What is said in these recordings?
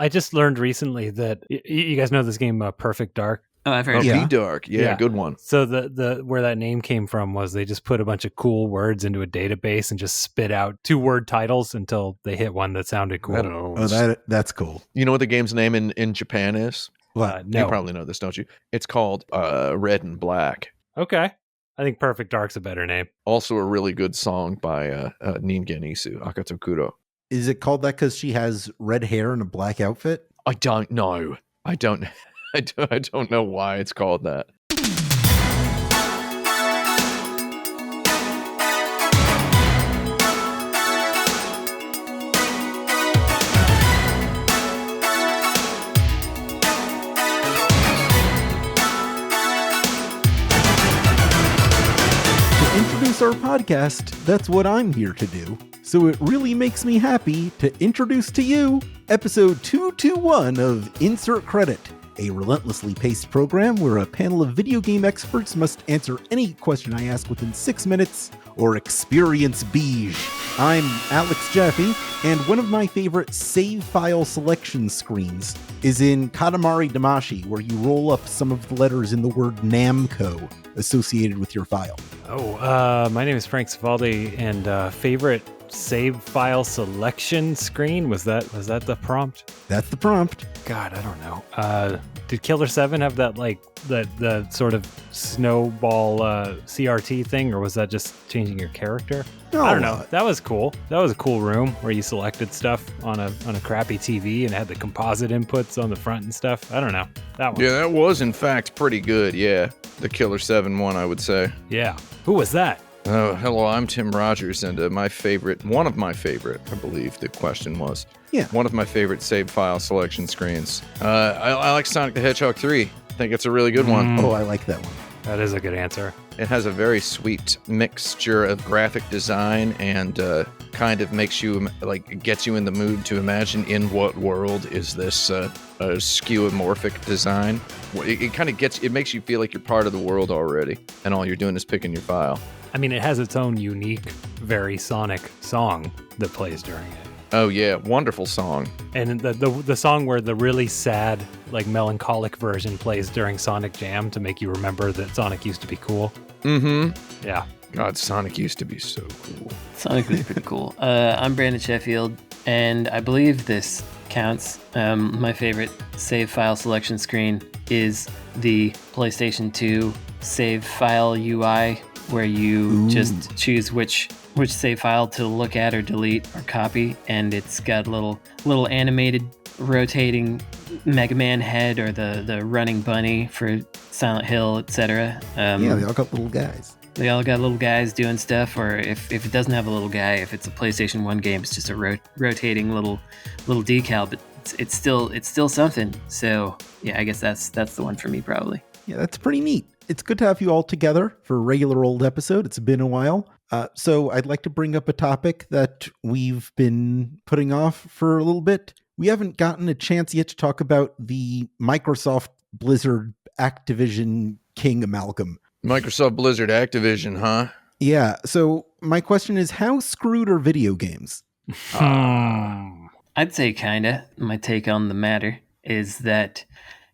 I just learned recently that you guys know this game, Perfect Dark. Oh, I've heard. Be Dark, yeah, good one. So the where that name came from was they just put a bunch of cool words into a database and just spit out 2-word titles until they hit one that sounded cool. I don't know. Oh, that's cool. You know what the game's name in Japan is? What? No. You probably know this, don't you? It's called Red and Black. Okay. I think Perfect Dark's a better name. Also a really good song by Ningen Isu, Akatokuro. Is it called that because she has red hair and a black outfit? I don't know. I don't know why it's called that. Introduce our podcast, that's what I'm here to do. So it really makes me happy to introduce to you episode 221 of Insert Credit, a relentlessly paced program where a panel of video game experts must answer any question I ask within 6 minutes or experience beige. I'm Alex Jaffe, and one of my favorite save file selection screens is in Katamari Damacy, where you roll up some of the letters in the word Namco associated with your file. My name is Frank Savaldi, and favorite save file selection screen, was that the prompt? That's the prompt. God, I don't know. Did Killer 7 have that the sort of snowball CRT thing, or was that just changing your character? Oh, I don't know. That was cool. That was a cool room where you selected stuff on a crappy TV and had the composite inputs on the front and stuff. I don't know. That one. Yeah, that was in fact pretty good. Yeah, the Killer 7 one, I would say. Yeah. Who was that? Oh, hello, I'm Tim Rogers, and one of my favorite, I believe the question was. Yeah. One of my favorite save file selection screens. I like Sonic the Hedgehog 3. I think it's a really good one. Oh, I like that one. That is a good answer. It has a very sweet mixture of graphic design and kind of makes you, gets you in the mood to imagine in what world is this skeuomorphic design. It makes you feel like you're part of the world already, and all you're doing is picking your file. I mean, it has its own unique, very Sonic song that plays during it. Oh yeah, wonderful song. And the song where the really sad, melancholic version plays during Sonic Jam to make you remember that Sonic used to be cool. Mm-hmm. Yeah. God, Sonic used to be so cool. Sonic was pretty cool. I'm Brandon Sheffield, and I believe this counts. My favorite save file selection screen is the PlayStation 2 save file UI, where you just choose which save file to look at or delete or copy, and it's got little animated rotating Mega Man head or the running bunny for Silent Hill, etc. Yeah, they all got little guys. They all got little guys doing stuff, or if it doesn't have a little guy, if it's a PlayStation 1 game, it's just a rotating little decal, but it's still something. So yeah, I guess that's the one for me probably. Yeah, that's pretty neat. It's good to have you all together for a regular old episode. It's been a while. So I'd like to bring up a topic that we've been putting off for a little bit. We haven't gotten a chance yet to talk about the Microsoft Blizzard Activision King amalgam. Microsoft Blizzard Activision, huh? Yeah. So my question is, how screwed are video games? I'd say kinda. My take on the matter is that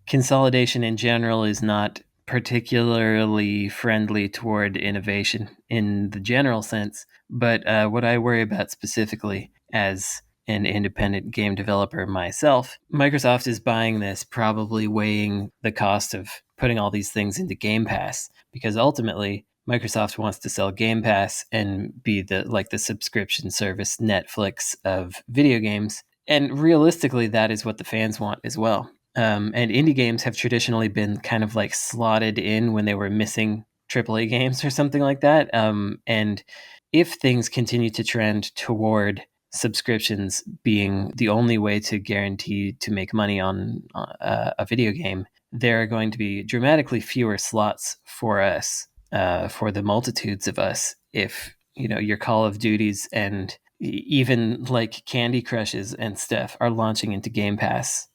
consolidation in general is not particularly friendly toward innovation in the general sense, but what I worry about specifically as an independent game developer myself, Microsoft is buying this, probably weighing the cost of putting all these things into Game Pass, because ultimately Microsoft wants to sell Game Pass and be the subscription service Netflix of video games, and realistically that is what the fans want as well. And indie games have traditionally been kind of slotted in when they were missing AAA games or something like that. And if things continue to trend toward subscriptions being the only way to guarantee to make money on a video game, there are going to be dramatically fewer slots for us, for the multitudes of us. If, your Call of Duties and even Candy Crushes and stuff are launching into Game Pass.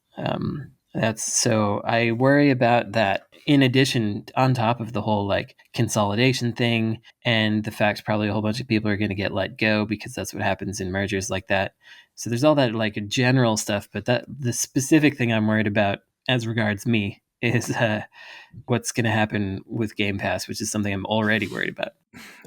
So I worry about that. In addition, on top of the whole consolidation thing and the fact probably a whole bunch of people are going to get let go because that's what happens in mergers like that. So there's all that like general stuff, but that the specific thing I'm worried about as regards me is what's going to happen with Game Pass, which is something I'm already worried about.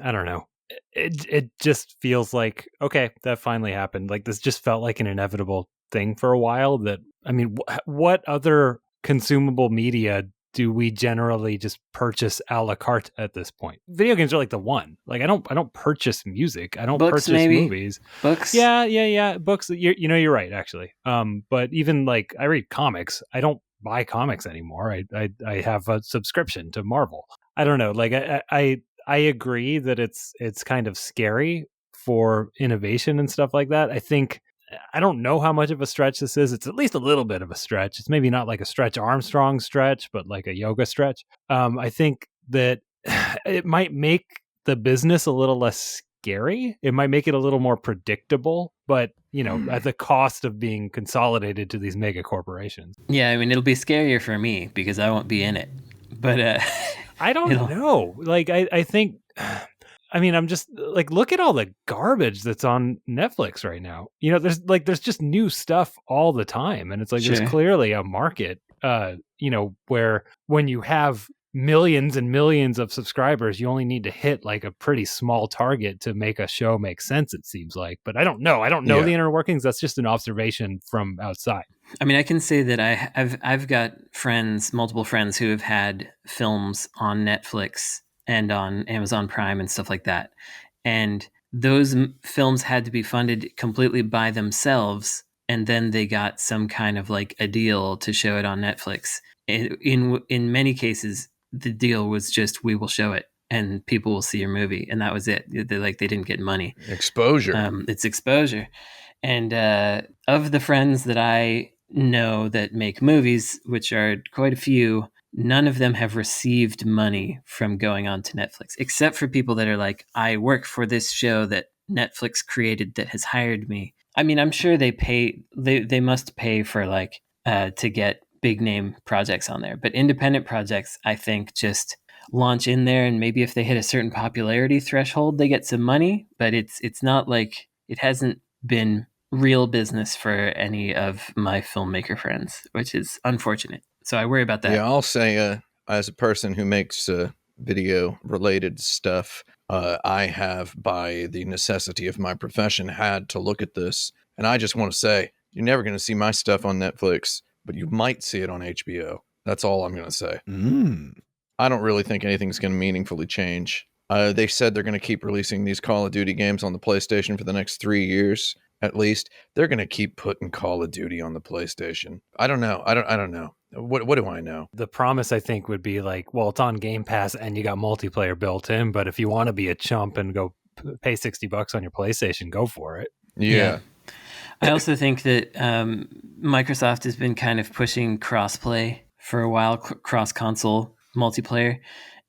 I don't know. It just feels like, okay, that finally happened. Like this just felt like an inevitable thing for a while. That, I mean, what other consumable media do we generally just purchase a la carte at this point? Video games are like the one. Like I don't purchase music. I don't Books, purchase maybe? movies. Books? Yeah. Books. You're right, actually. But even like I read comics. I don't buy comics anymore. I have a subscription to Marvel. I don't know. Like I agree that it's kind of scary for innovation and stuff like that. I don't know how much of a stretch this is. It's at least a little bit of a stretch. It's maybe not like a Stretch Armstrong stretch, but like a yoga stretch. I think that it might make the business a little less scary. It might make it a little more predictable, but at the cost of being consolidated to these mega corporations. Yeah, I mean, it'll be scarier for me because I won't be in it. But I don't know. Like, I think, I mean, I'm just like, look at all the garbage that's on Netflix right now. There's just new stuff all the time. And it's like, Sure. There's clearly a market, where when you have millions and millions of subscribers, you only need to hit like a pretty small target to make a show make sense, it seems like. But I don't know. The inner workings. That's just an observation from outside. I mean, I can say that I've got multiple friends who have had films on Netflix and on Amazon Prime and stuff like that. And those films had to be funded completely by themselves. And then they got some kind of like a deal to show it on Netflix. In many cases, the deal was just, we will show it and people will see your movie. And that was it. They didn't get money. Exposure. It's exposure. And of the friends that I know that make movies, which are quite a few, none of them have received money from going on to Netflix, except for people that are like, I work for this show that Netflix created that has hired me. I mean, I'm sure they must pay for like to get big name projects on there, but independent projects, I think, just launch in there, and maybe if they hit a certain popularity threshold, they get some money, but it's not like, it hasn't been real business for any of my filmmaker friends, which is unfortunate. So I worry about that. Yeah, I'll say, as a person who makes video related stuff, I have, by the necessity of my profession, had to look at this. And I just want to say, you're never going to see my stuff on Netflix, but you might see it on HBO. That's all I'm going to say. I don't really think anything's going to meaningfully change. They said they're going to keep releasing these Call of Duty games on the PlayStation for the next 3 years. At least they're going to keep putting Call of Duty on the PlayStation. I don't know. I don't know. What do I know? The promise, I think, would be like, well, it's on Game Pass and you got multiplayer built in, but if you want to be a chump and go pay $60 on your PlayStation, go for it. Yeah. I also think that Microsoft has been kind of pushing crossplay for a while, cross-console multiplayer.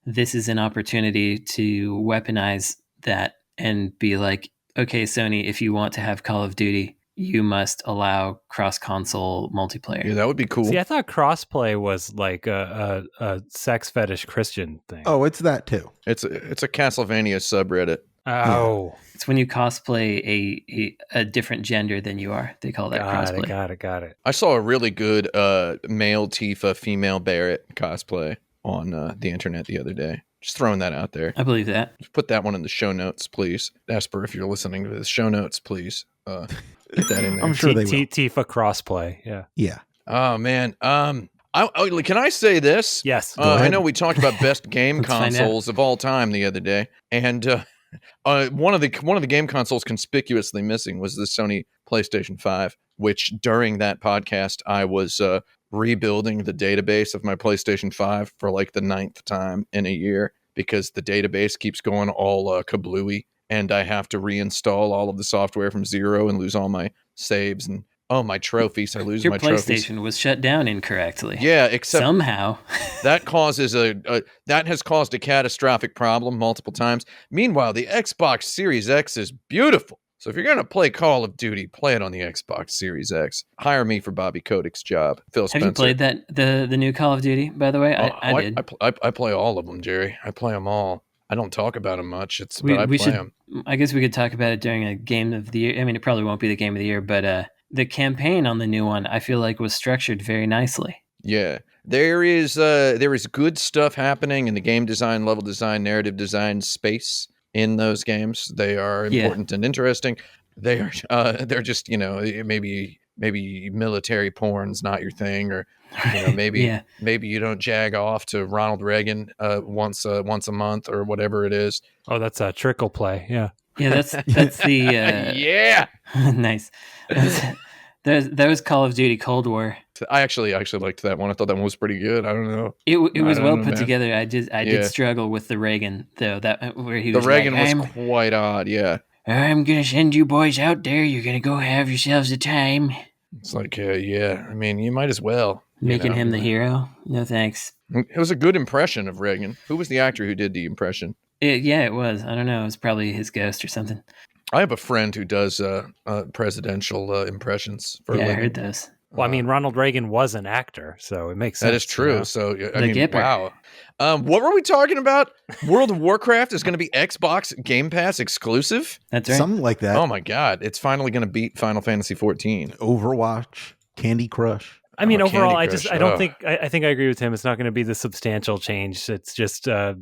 This is an opportunity to weaponize that and be like, okay, Sony, if you want to have Call of Duty, you must allow cross-console multiplayer. Yeah, that would be cool. See, I thought crossplay was like a sex fetish Christian thing. Oh, it's that too. It's a Castlevania subreddit. Oh. It's when you cosplay a different gender than you are. They call that crossplay. Got it. I saw a really good male Tifa, female Barrett cosplay on the internet the other day. Just throwing that out there. I believe that. Just put that one in the show notes, please. Esper, if you're listening to the show notes, please get that in there. I'm sure they will. Tifa crossplay. Yeah. Yeah. Oh, man. Can I say this? Yes. I know we talked about best game Let's find consoles of all time the other day, and one of the game consoles conspicuously missing was the Sony PlayStation 5, which during that podcast I was rebuilding the database of my PlayStation 5 for like the 9th time in a year because the database keeps going all kablooey, and I have to reinstall all of the software from zero and lose all my saves and my trophies. I lose Your my PlayStation trophies. was shut down incorrectly. Yeah, except somehow that causes that has caused a catastrophic problem multiple times. Meanwhile, the Xbox Series X is beautiful. So if you're going to play Call of Duty, play it on the Xbox Series X. Hire me for Bobby Kotick's job. Phil Spencer. Have you played the new Call of Duty, by the way? I did. I play all of them, Jerry. I play them all. I don't talk about them much. We but I play should. them. I guess we could talk about it during a game of the year. I mean, it probably won't be the game of the year, but the campaign on the new one, I feel like, was structured very nicely. Yeah, there is good stuff happening in the game design, level design, narrative design space in those games. They are important and interesting. They are they're just, maybe military porn's not your thing, or maybe you don't jag off to Ronald Reagan once a month or whatever it is. Oh, that's a trickle play. Yeah. Yeah, that's the yeah. Nice. That was Call of Duty Cold War. I actually liked that one. I thought that one was pretty good. I don't know. It was well put together. I did struggle with the Reagan though. That where he was. The Reagan was quite odd. Yeah. I'm gonna send you boys out there. You're gonna go have yourselves a time. It's like, yeah. I mean, you might as well. Making him the hero? No thanks. It was a good impression of Reagan. Who was the actor who did the impression? It was. I don't know. It was probably his ghost or something. I have a friend who does presidential impressions for a living. I heard those. Well, I mean, Ronald Reagan was an actor, so it makes sense. That is true. So, I mean, Gipper. wow. What were we talking about? World of Warcraft is going to be Xbox Game Pass exclusive? That's right. Something like that. Oh, my God. It's finally going to beat Final Fantasy 14. Overwatch, Candy Crush. I mean, overall, Candy Crush. I think I agree with him. It's not going to be the substantial change. It's just a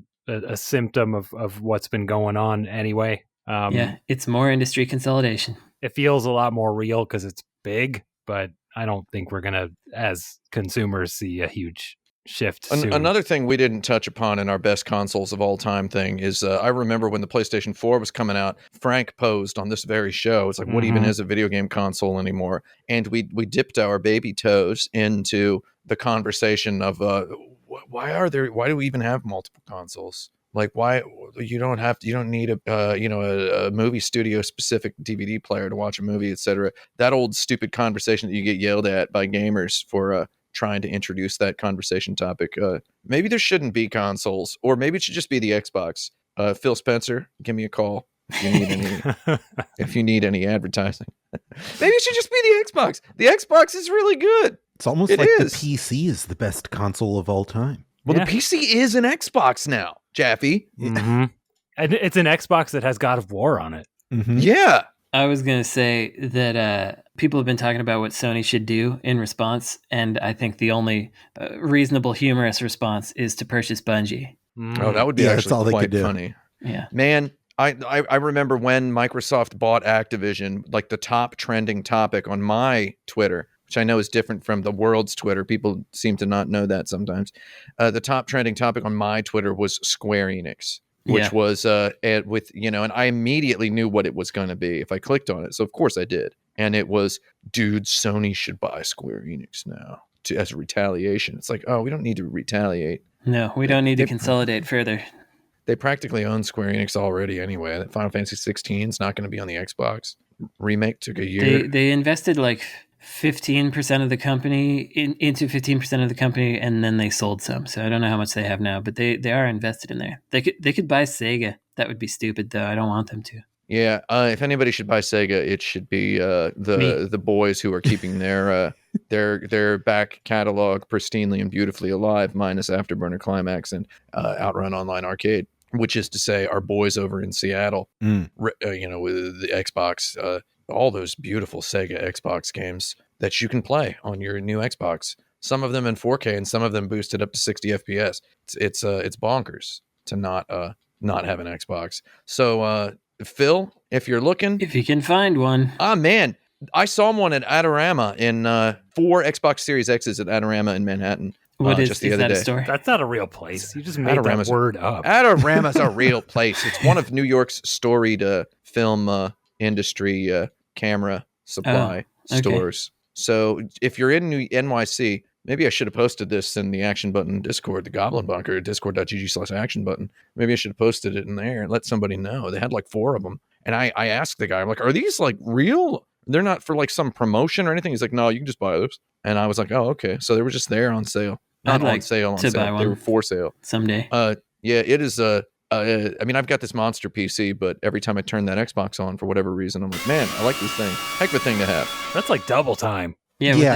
symptom of what's been going on anyway. It's more industry consolidation. It feels a lot more real because it's big, but I don't think we're going to, as consumers, see a huge shift soon. Another thing we didn't touch upon in our best consoles of all time thing is I remember when the PlayStation 4 was coming out, Frank posed on this very show. It's like, what even is a video game console anymore? And we dipped our baby toes into the conversation of why do we even have multiple consoles? Like, why you don't need a movie studio specific DVD player to watch a movie, etc. That old stupid conversation that you get yelled at by gamers for trying to introduce that conversation topic. Maybe there shouldn't be consoles, or maybe it should just be the Xbox. Phil Spencer, give me a call if you need any advertising. Maybe it should just be the Xbox. The Xbox is really good. It's almost like the PC is the best console of all time. Well, the PC is an Xbox now, Jaffe. Mm-hmm. And it's an Xbox that has God of War on it. Mm-hmm. Yeah. I was going to say that people have been talking about what Sony should do in response, and I think the only reasonable, humorous response is to purchase Bungie. Oh, that would be actually quite funny. Yeah. Man, I remember when Microsoft bought Activision, like the top trending topic on my Twitter, which I know is different from the world's Twitter. People seem to not know that sometimes. The top trending topic on my Twitter was Square Enix, which was and I immediately knew what it was going to be if I clicked on it. So of course I did. And it was, dude, Sony should buy Square Enix now as a retaliation. It's like, oh, we don't need to retaliate. No, we don't need to consolidate further. They practically own Square Enix already anyway. That Final Fantasy 16 is not going to be on the Xbox. Remake took a year. They invested like 15% of the company into 15% of the company, and then they sold some. So I don't know how much they have now, but they are invested in there. They could buy Sega. That would be stupid, though. I don't want them to. Yeah, if anybody should buy Sega, it should be the boys who are keeping their back catalog pristinely and beautifully alive, minus Afterburner Climax and Outrun Online Arcade, which is to say our boys over in Seattle, with the Xbox, all those beautiful Sega Xbox games that you can play on your new Xbox. Some of them in 4K and some of them boosted up to 60 FPS. It's bonkers to not have an Xbox. So Phil, if you're looking, if you can find one, man, I saw one at Adorama in 4 Xbox Series X's at Adorama in Manhattan. What is just the other that day. a store? That's not a real place. You just made that word up. Adorama's a real place. It's one of New York's storied film industry camera supply stores. So if you're in NYC, maybe I should have posted this in the Action Button Discord, the Goblin Bunker, discord.gg/action button. Maybe I should have posted it in there and let somebody know. They had like 4 of them. And I asked the guy, I'm like, are these like real? They're not for like some promotion or anything. He's like, no, you can just buy those. And I was like, oh, okay. So they were just there on sale. Not I'd like on sale. buy one. They were for sale Someday. Yeah, it is. I mean, I've got this monster PC, but every time I turn that Xbox on for whatever reason, I'm like, man, I like this thing. Heck of a thing to have. That's like double time. Yeah, what the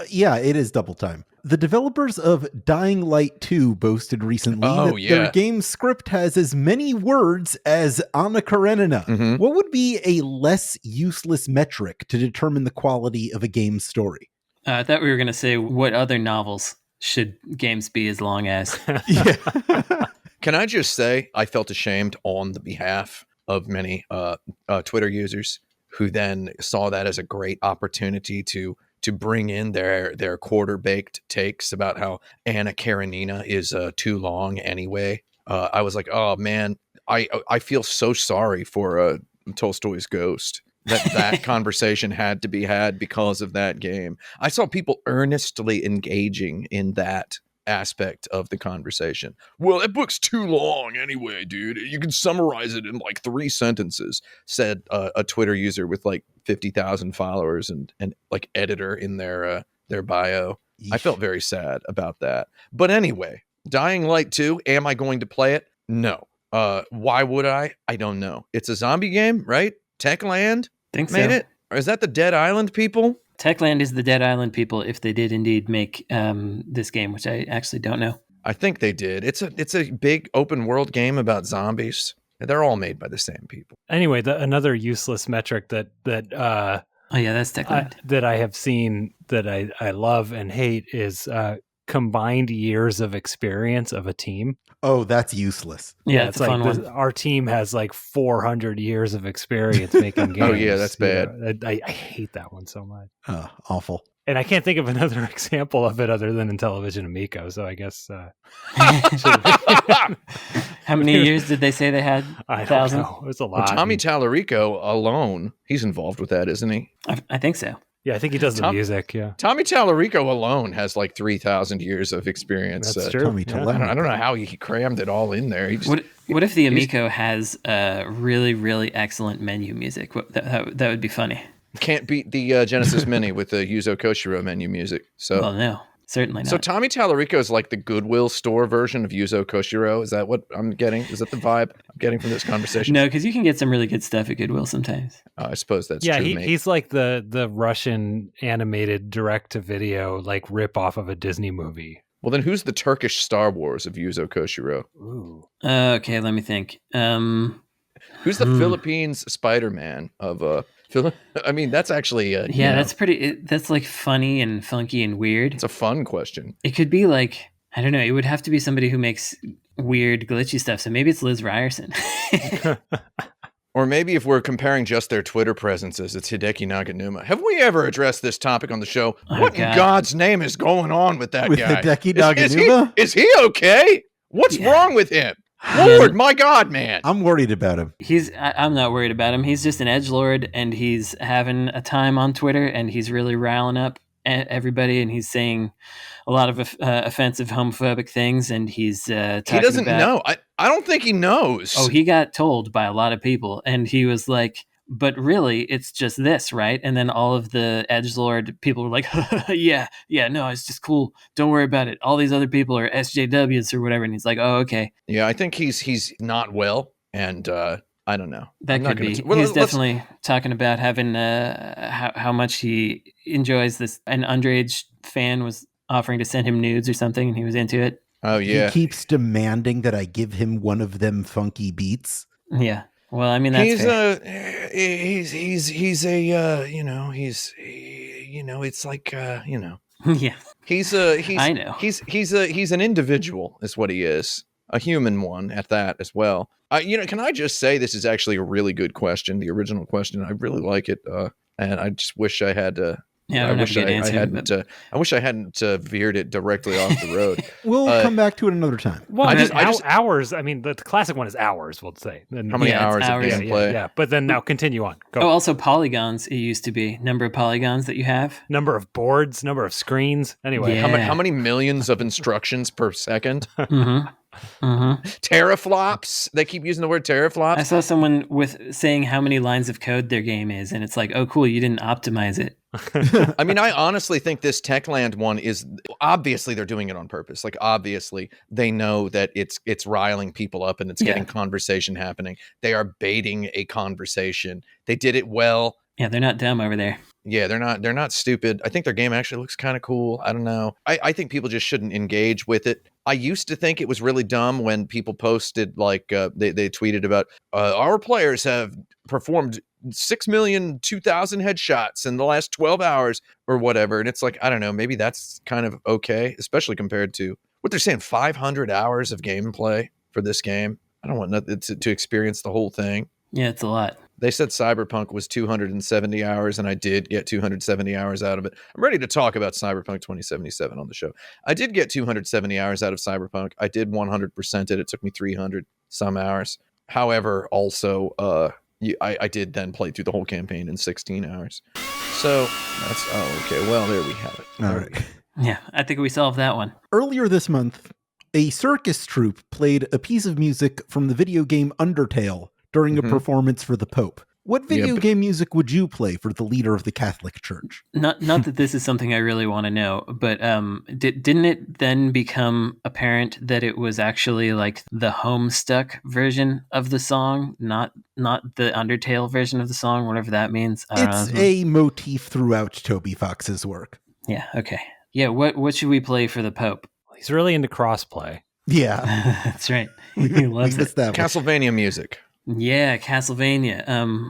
heck? It is double time. The developers of Dying Light 2 boasted recently that their game script has as many words as Anna Karenina. Mhm. What would be a less useless metric to determine the quality of a game's story? I thought we were going to say what other novels should games be as long as. Yeah. Can I just say I felt ashamed on the behalf of many Twitter users who then saw that as a great opportunity to bring in their quarter-baked takes about how Anna Karenina is too long anyway. I was like, oh man, I feel so sorry for Tolstoy's Ghost. That conversation had to be had because of that game. I saw people earnestly engaging in that aspect of the conversation. Well, that book's too long anyway, dude. You can summarize it in like 3 sentences, said a Twitter user with like 50,000 followers and like editor in their bio. Yeesh. I felt very sad about that. But anyway, Dying Light 2, am I going to play it? No. Why would I? I don't know. It's a zombie game, right? Techland Think made so. it? Or is that the Dead Island people? Techland is the Dead Island people, if they did indeed make this game, which I actually don't know. I think they did. It's a big open world game about zombies. They're all made by the same people. Anyway, another useless metric that Oh yeah, that's Techland. that I have seen that I love and hate is combined years of experience of a team. Oh, that's useless. Yeah, it's a fun one. Our team has like 400 years of experience making games. Oh, yeah, that's bad. You know, I hate that one so much. Awful. And I can't think of another example of it other than in Television Amico. So I guess. How many years did they say they had? I don't 1,000? know. It was a lot. Well, Tommy Tallarico alone, he's involved with that, isn't he? I think so. Yeah, I think he does the music. Yeah, Tommy Tallarico alone has like 3,000 years of experience. that's true. Tommy Yeah. Tallarico. I don't know how he crammed it all in there. He just, What if the Amico has really, really excellent menu music? That would be funny. can't beat the Genesis Mini with the Yuzo Koshiro menu music. So, Well, no, certainly not. so Tommy Tallarico is like the Goodwill store version of Yuzo Koshiro. Is that what I'm getting? Is that the vibe I'm getting from this conversation? No, because you can get some really good stuff at Goodwill sometimes. I suppose that's Yeah, true. mate. he's like the Russian animated direct to video like rip off of a Disney movie. Well, then who's the Turkish Star Wars of Yuzo Koshiro? Ooh. Okay, let me think. Who's the Philippines Spider-Man of I mean, that's actually That's pretty. That's like funny and funky and weird. it's a fun question. It could be like, I don't know. It would have to be somebody who makes weird, glitchy stuff. So maybe it's Liz Ryerson. Or maybe if we're comparing just their Twitter presences, it's Hideki Naganuma. Have we ever addressed this topic on the show? Oh, What in God. God's name is going on with that With guy? Hideki Is Naganuma? is he okay? What's Yeah. wrong with him? Lord, my God, man. I'm worried about him. I'm not worried about him. He's just an edgelord, and he's having a time on Twitter, and he's really riling up everybody, and he's saying a lot of offensive, homophobic things, and he's talking He doesn't about, know. I don't think he knows. Oh, he got told by a lot of people, and he was like, but really, it's just this, right? And then all of the edgelord people were like, yeah, no, it's just cool. Don't worry about it. All these other people are SJWs or whatever. And he's like, oh, okay. Yeah, I think he's not well, and I don't know. That I'm not could be. gonna He's definitely talking about having how much he enjoys this. An underage fan was offering to send him nudes or something, and he was into it. Oh yeah. He keeps demanding that I give him one of them funky beats. Yeah. Well, I mean, that's He's fair. he's a it's like Yeah. he's I know. he's an individual is what he is, a human one at that as well. Can I just say this is actually a really good question, the original question. I really like it, and I just wish I had Yeah, I don't have a good answer. I wish I hadn't veered it directly off the road. We'll come back to it another time. Well, I just- hours. I mean, the classic one is hours. We'll say. And How many Yeah, it's hours of hours. gameplay? Yeah. But then now continue on. Go. Oh, also polygons. It used to be number of polygons that you have. Number of boards, number of screens. Anyway, Yeah. How many millions of instructions per second? Mm-hmm. Mm-hmm. Teraflops. They keep using the word teraflops. I saw someone with saying how many lines of code their game is, and it's like, oh, cool, you didn't optimize it. I mean, I honestly think this Techland one is obviously they're doing it on purpose. Like obviously they know that it's riling people up and it's getting conversation happening. They are baiting a conversation. They did it well. Yeah, they're not dumb over there. Yeah, they're not stupid. I think their game actually looks kind of cool. I don't know. I think people just shouldn't engage with it. I used to think it was really dumb when people posted like they tweeted about our players have performed 6,002,000 headshots in the last 12 hours or whatever. And it's like, I don't know, maybe that's kind of okay, especially compared to what they're saying, 500 hours of gameplay for this game. I don't want nothing to experience the whole thing. Yeah, it's a lot. They said Cyberpunk was 270 hours, and I did get 270 hours out of it. I'm ready to talk about Cyberpunk 2077 on the show. I did get 270 hours out of Cyberpunk. I did 100% it. It took me 300 some hours. However, also, I did then play through the whole campaign in 16 hours. So that's, okay. Well, there we have it. All right. Yeah, I think we solved that one. Earlier this month, a circus troupe played a piece of music from the video game Undertale during a performance for the Pope. What video game music would you play for the leader of the Catholic Church? Not that this is something I really want to know, but didn't it then become apparent that it was actually like the Homestuck version of the song, not the Undertale version of the song, whatever that means? It's a motif throughout Toby Fox's work. Yeah, okay. Yeah, what should we play for the Pope? He's really into crossplay. Yeah. That's right. He loves it. Castlevania music. Yeah, Castlevania.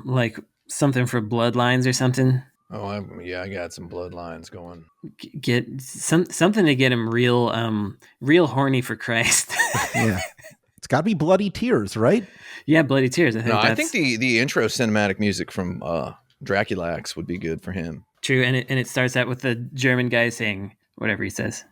Like something for Bloodlines or something. Oh, I got some bloodlines going. Get something to get him real horny for Christ. Yeah, it's got to be Bloody Tears, right? Yeah, Bloody Tears. I think the intro cinematic music from Draculax would be good for him. True, and it starts out with the German guy saying whatever he says.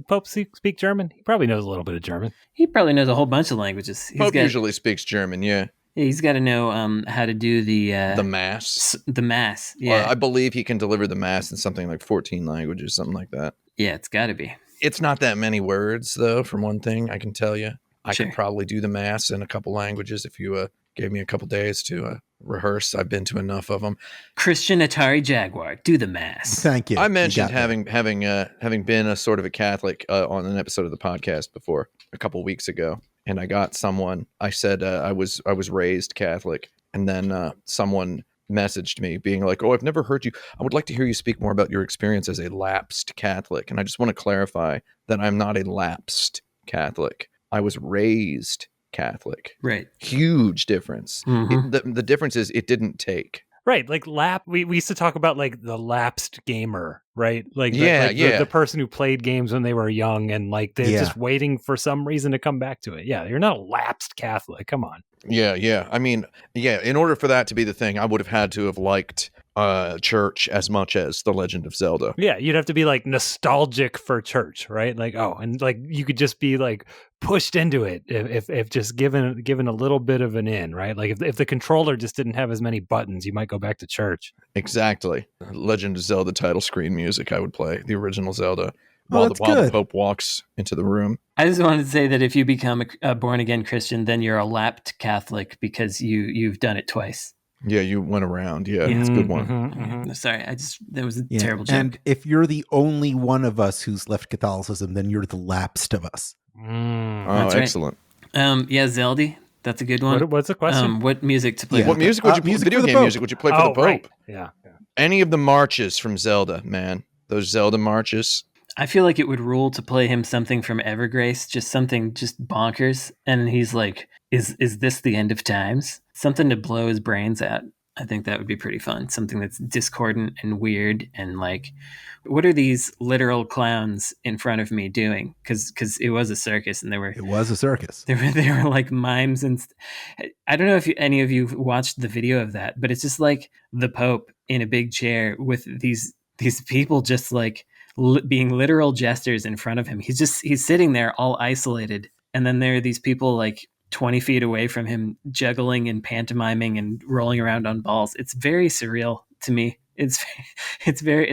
Pope speak German? He probably knows a little bit of German. He probably knows a whole bunch of languages. Pope usually speaks German, yeah. Yeah, he's got to know how to do the mass. The mass, yeah. I believe he can deliver the mass in something like 14 languages, something like that. Yeah, it's got to be. It's not that many words, though, from one thing, I can tell you. I Sure. could probably do the mass in a couple languages if you gave me a couple days to rehearse. I've been to enough of them. Christian Atari Jaguar, do the mass. Thank you. I mentioned having been a sort of a Catholic on an episode of the podcast before a couple weeks ago, and I got someone. I said I was raised Catholic, and then someone messaged me being like, "Oh, I've never heard you. I would like to hear you speak more about your experience as a lapsed Catholic." And I just want to clarify that I'm not a lapsed Catholic. I was raised Catholic. Right. Huge difference. Mm-hmm. The difference is it didn't take. Right, like we used to talk about like the lapsed gamer, right? Like the person who played games when they were young and like they're just waiting for some reason to come back to it. Yeah, you're not a lapsed Catholic. Come on. Yeah. I mean, in order for that to be the thing, I would have had to have liked church as much as The Legend of Zelda. Yeah, you'd have to be like nostalgic for church, right? Like, oh, and like you could just be like pushed into it if just given a little bit of an in, right? Like if the controller just didn't have as many buttons, you might go back to church. Exactly. Legend of Zelda title screen music, I would play the original Zelda Oh, while the Pope walks into the room. I just wanted to say that if you become a born again Christian, then you're a lapped Catholic because you've done it twice. Yeah, you went around. Yeah, it's a good one. Mm-hmm. Sorry, that was a terrible joke. And if you're the only one of us who's left Catholicism, then you're the lapsed of us. That's excellent. Yeah, Zelda. That's a good one. What's the question? What music to play? Yeah. What music would you play? Video game music would you play for the Pope? Right. Yeah. Any of the marches from Zelda, man. Those Zelda marches. I feel like it would rule to play him something from Evergrace, just something just bonkers. And he's like, is this the end of times? Something to blow his brains out. I think that would be pretty fun. Something that's discordant and weird and like, what are these literal clowns in front of me doing? Because it was a circus and It was a circus. They were like mimes and I don't know if any of you watched the video of that, but it's just like the Pope in a big chair with these people just like being literal jesters in front of him. He's sitting there all isolated, and then there are these people like 20 feet away from him juggling and pantomiming and rolling around on balls. It's very surreal to me. It's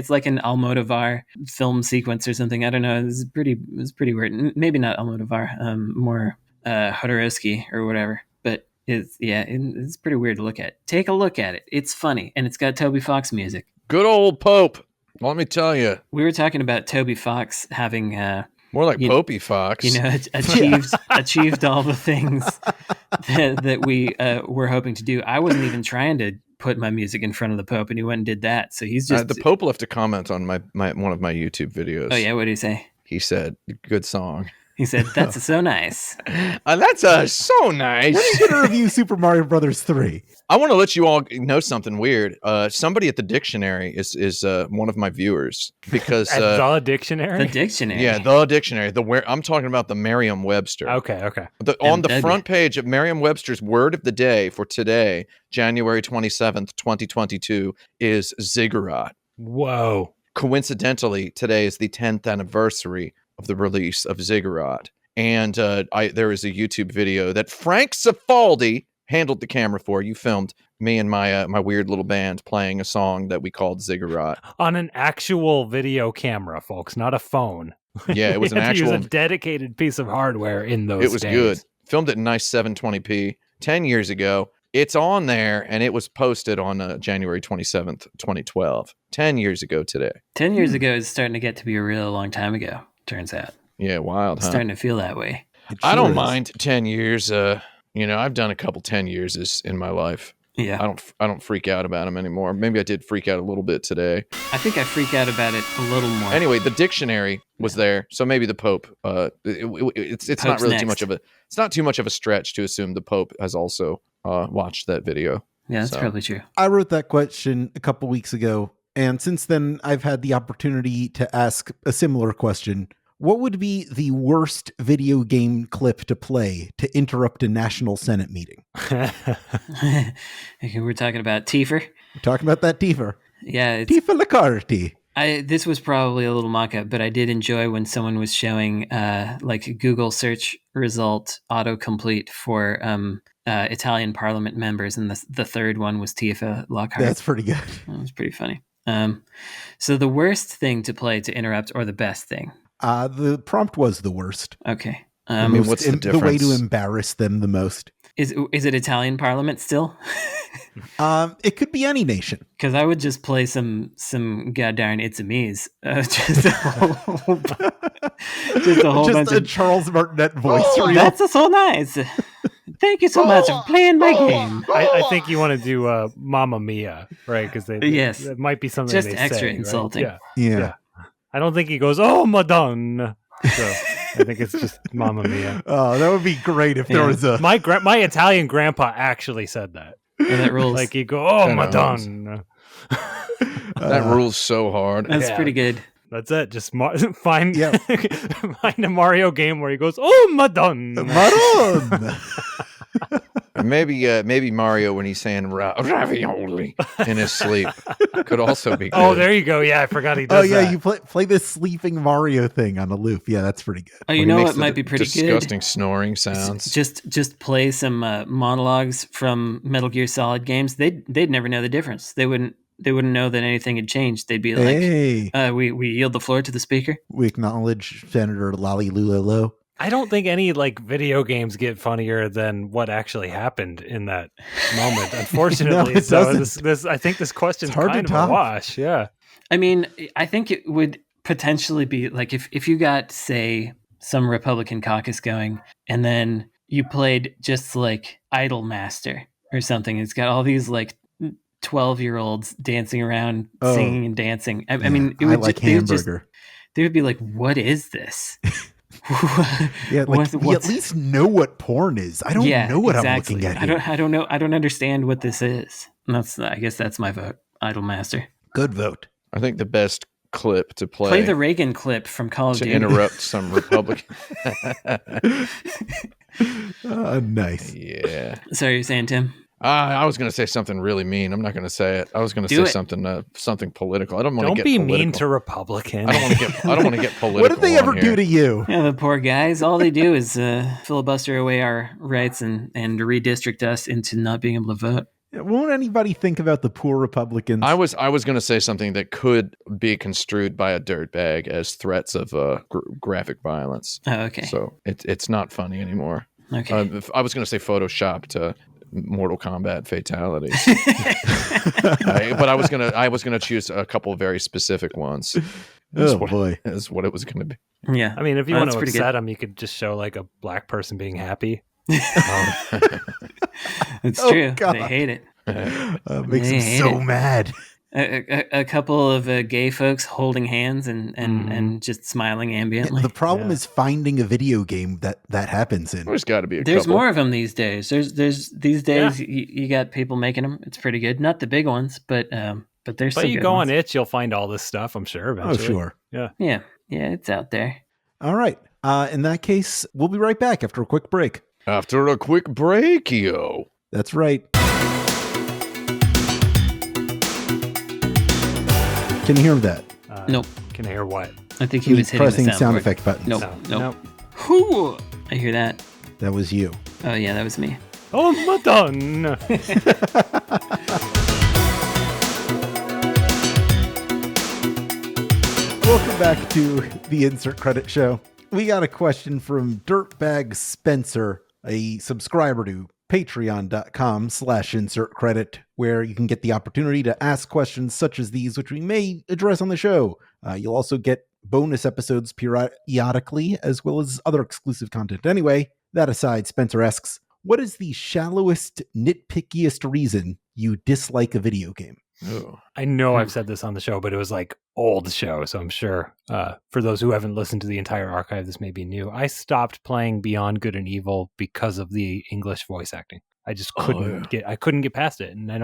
like an Almodovar film sequence or something. I don't know. It was pretty weird. Maybe not Almodovar, more Jodorowsky or whatever. But it's pretty weird to look at. Take a look at it. It's funny, and it's got Toby Fox music. Good old Pope. Let me tell you. We were talking about Toby Fox having more like Popey Fox. Achieved all the things that we were hoping to do. I wasn't even trying to put my music in front of the Pope, and he went and did that. So he's just the Pope left a comment on my one of my YouTube videos. Oh yeah, what did he say? He said, "Good song." He said, "That's so nice." That's so nice. When are you going to review Super Mario Brothers 3? I want to let you all know something weird. Somebody at the dictionary is one of my viewers because At the dictionary. The dictionary. Yeah, the dictionary. I'm talking about the Merriam-Webster. Okay. On the front page of Merriam-Webster's word of the day for today, January 27th, 2022, is ziggurat. Whoa. Coincidentally, today is the 10th anniversary of the release of Ziggurat. And there is a YouTube video that Frank Cifaldi handled the camera for. You filmed me and my weird little band playing a song that we called Ziggurat. On an actual video camera, folks, not a phone. Yeah, it was an actual... Use a dedicated piece of hardware in those It was days. good. Filmed it in nice 720p 10 years ago. It's on there, and it was posted on January 27th, 2012. 10 years ago today. 10 years ago is starting to get to be a real long time ago, turns out. Yeah, wild, It's huh? starting to feel that way. I don't mind 10 years. I've done a couple 10 years in my life. Yeah. I don't freak out about them anymore. Maybe I did freak out a little bit today. I think I freak out about it a little more. Anyway, the dictionary was there, so maybe the Pope. It's not really it's not too much of a stretch to assume the Pope has also watched that video. Yeah, that's probably true. I wrote that question a couple weeks ago, and since then I've had the opportunity to ask a similar question. What would be the worst video game clip to play to interrupt a National Senate meeting? We're talking about Tifa. We're talking about that Tifa. Yeah. Tifa Lacarti. This was probably a little mock-up, but I did enjoy when someone was showing like Google search result autocomplete for Italian parliament members, and the third one was Tifa Lockhart. That's pretty good. That was pretty funny. So the worst thing to play to interrupt, or the best thing? The prompt was the worst. Okay. What's the difference? The way to embarrass them the most. Is it Italian Parliament still? It could be any nation. Because I would just play some goddamn It's a Me's. Just a whole bunch of Charles Martinet voice. That's so nice. Thank you so much for playing my game. I think you want to do Mamma Mia, right? Because yes, it might be something just they extra say, insulting. Right? Yeah. I don't think he goes, "Oh, Madonna." So I think it's just Mamma Mia. Oh, that would be great if there was a... My Italian grandpa actually said that. And that rules. Like he'd go, "Oh, Madonna." That rules so hard. That's pretty good. That's it. Just find a Mario game where he goes, "Oh, Madonna." Madonna. Maybe Mario, when he's saying ravioli in his sleep, could also be good. Oh, there you go. Yeah, I forgot he does that. You play this sleeping Mario thing on a loop. Yeah, that's pretty good. Oh, you know what might be pretty disgusting good? snoring sounds. Just play some monologues from Metal Gear Solid games. They'd never know the difference. They wouldn't know that anything had changed. They'd be like, "Hey, we yield the floor to the speaker. We acknowledge Senator Lolly Lulolo." I don't think any video games get funnier than what actually happened in that moment. Unfortunately, No, it doesn't. This I think this question's hard kind to of top. a wash. Yeah. I mean, I think it would potentially be like if you got, say, some Republican caucus going, and then you played just like Idolmaster or something. It's got all these like 12-year-olds dancing around, singing and dancing. I mean, it would hamburger. They would be like, "What is this?" Yeah, like we at least know what porn is. I don't know what I'm looking at here. I don't know. I don't understand what this is. And I guess that's my vote. Idolmaster. Good vote. I think the best clip to play. Play the Reagan clip from Call of Duty. To interrupt some Republican. Nice. Yeah. Sorry, you're saying, Tim? I was going to say something really mean. I'm not going to say it. I was going to say something political. I don't want to get political. Don't be mean to Republicans. I don't want to get political. What did they ever do to you? Yeah, the poor guys. All they do is filibuster away our rights and redistrict us into not being able to vote. Won't anybody think about the poor Republicans? I was going to say something that could be construed by a dirtbag as threats of graphic violence. Oh, okay. So it's not funny anymore. Okay. I was going to say Photoshopped Mortal Kombat fatalities, but I was gonna choose a couple of very specific ones. Boy, is what it was going to be. Yeah. I mean, if you want to upset them, you could just show like a black person being happy. It's true. God. They hate it. Makes him so mad. A couple of gay folks holding hands and just smiling ambiently. The problem is finding a video game that happens in. There's got to be a There's couple. more of them these days. There's these days you got people making them. It's pretty good. Not the big ones, but there's some But you good go ones. on itch, you'll find all this stuff, I'm sure, eventually. Oh, sure. Yeah, it's out there. All right. In that case, we'll be right back after a quick break. After a quick break, yo. That's right. Can you hear that? Nope. Can I hear what? I think he was hitting pressing the sound soundboard. effect buttons. Nope. Whew. I hear that. That was you. Oh yeah, that was me. Oh, Madonna. Welcome back to the Insert Credit Show. We got a question from Dirtbag Spencer, a subscriber to patreon.com/insertcredit, where you can get the opportunity to ask questions such as these, which we may address on the show. You'll also get bonus episodes periodically, as well as other exclusive content. Anyway, that aside, Spencer asks, what is the shallowest, nitpickiest reason you dislike a video game? Oh. I know I've said this on the show, but it was like old show, so I'm sure for those who haven't listened to the entire archive, this may be new. I stopped playing Beyond Good and Evil because of the English voice acting. I just couldn't get past it, and I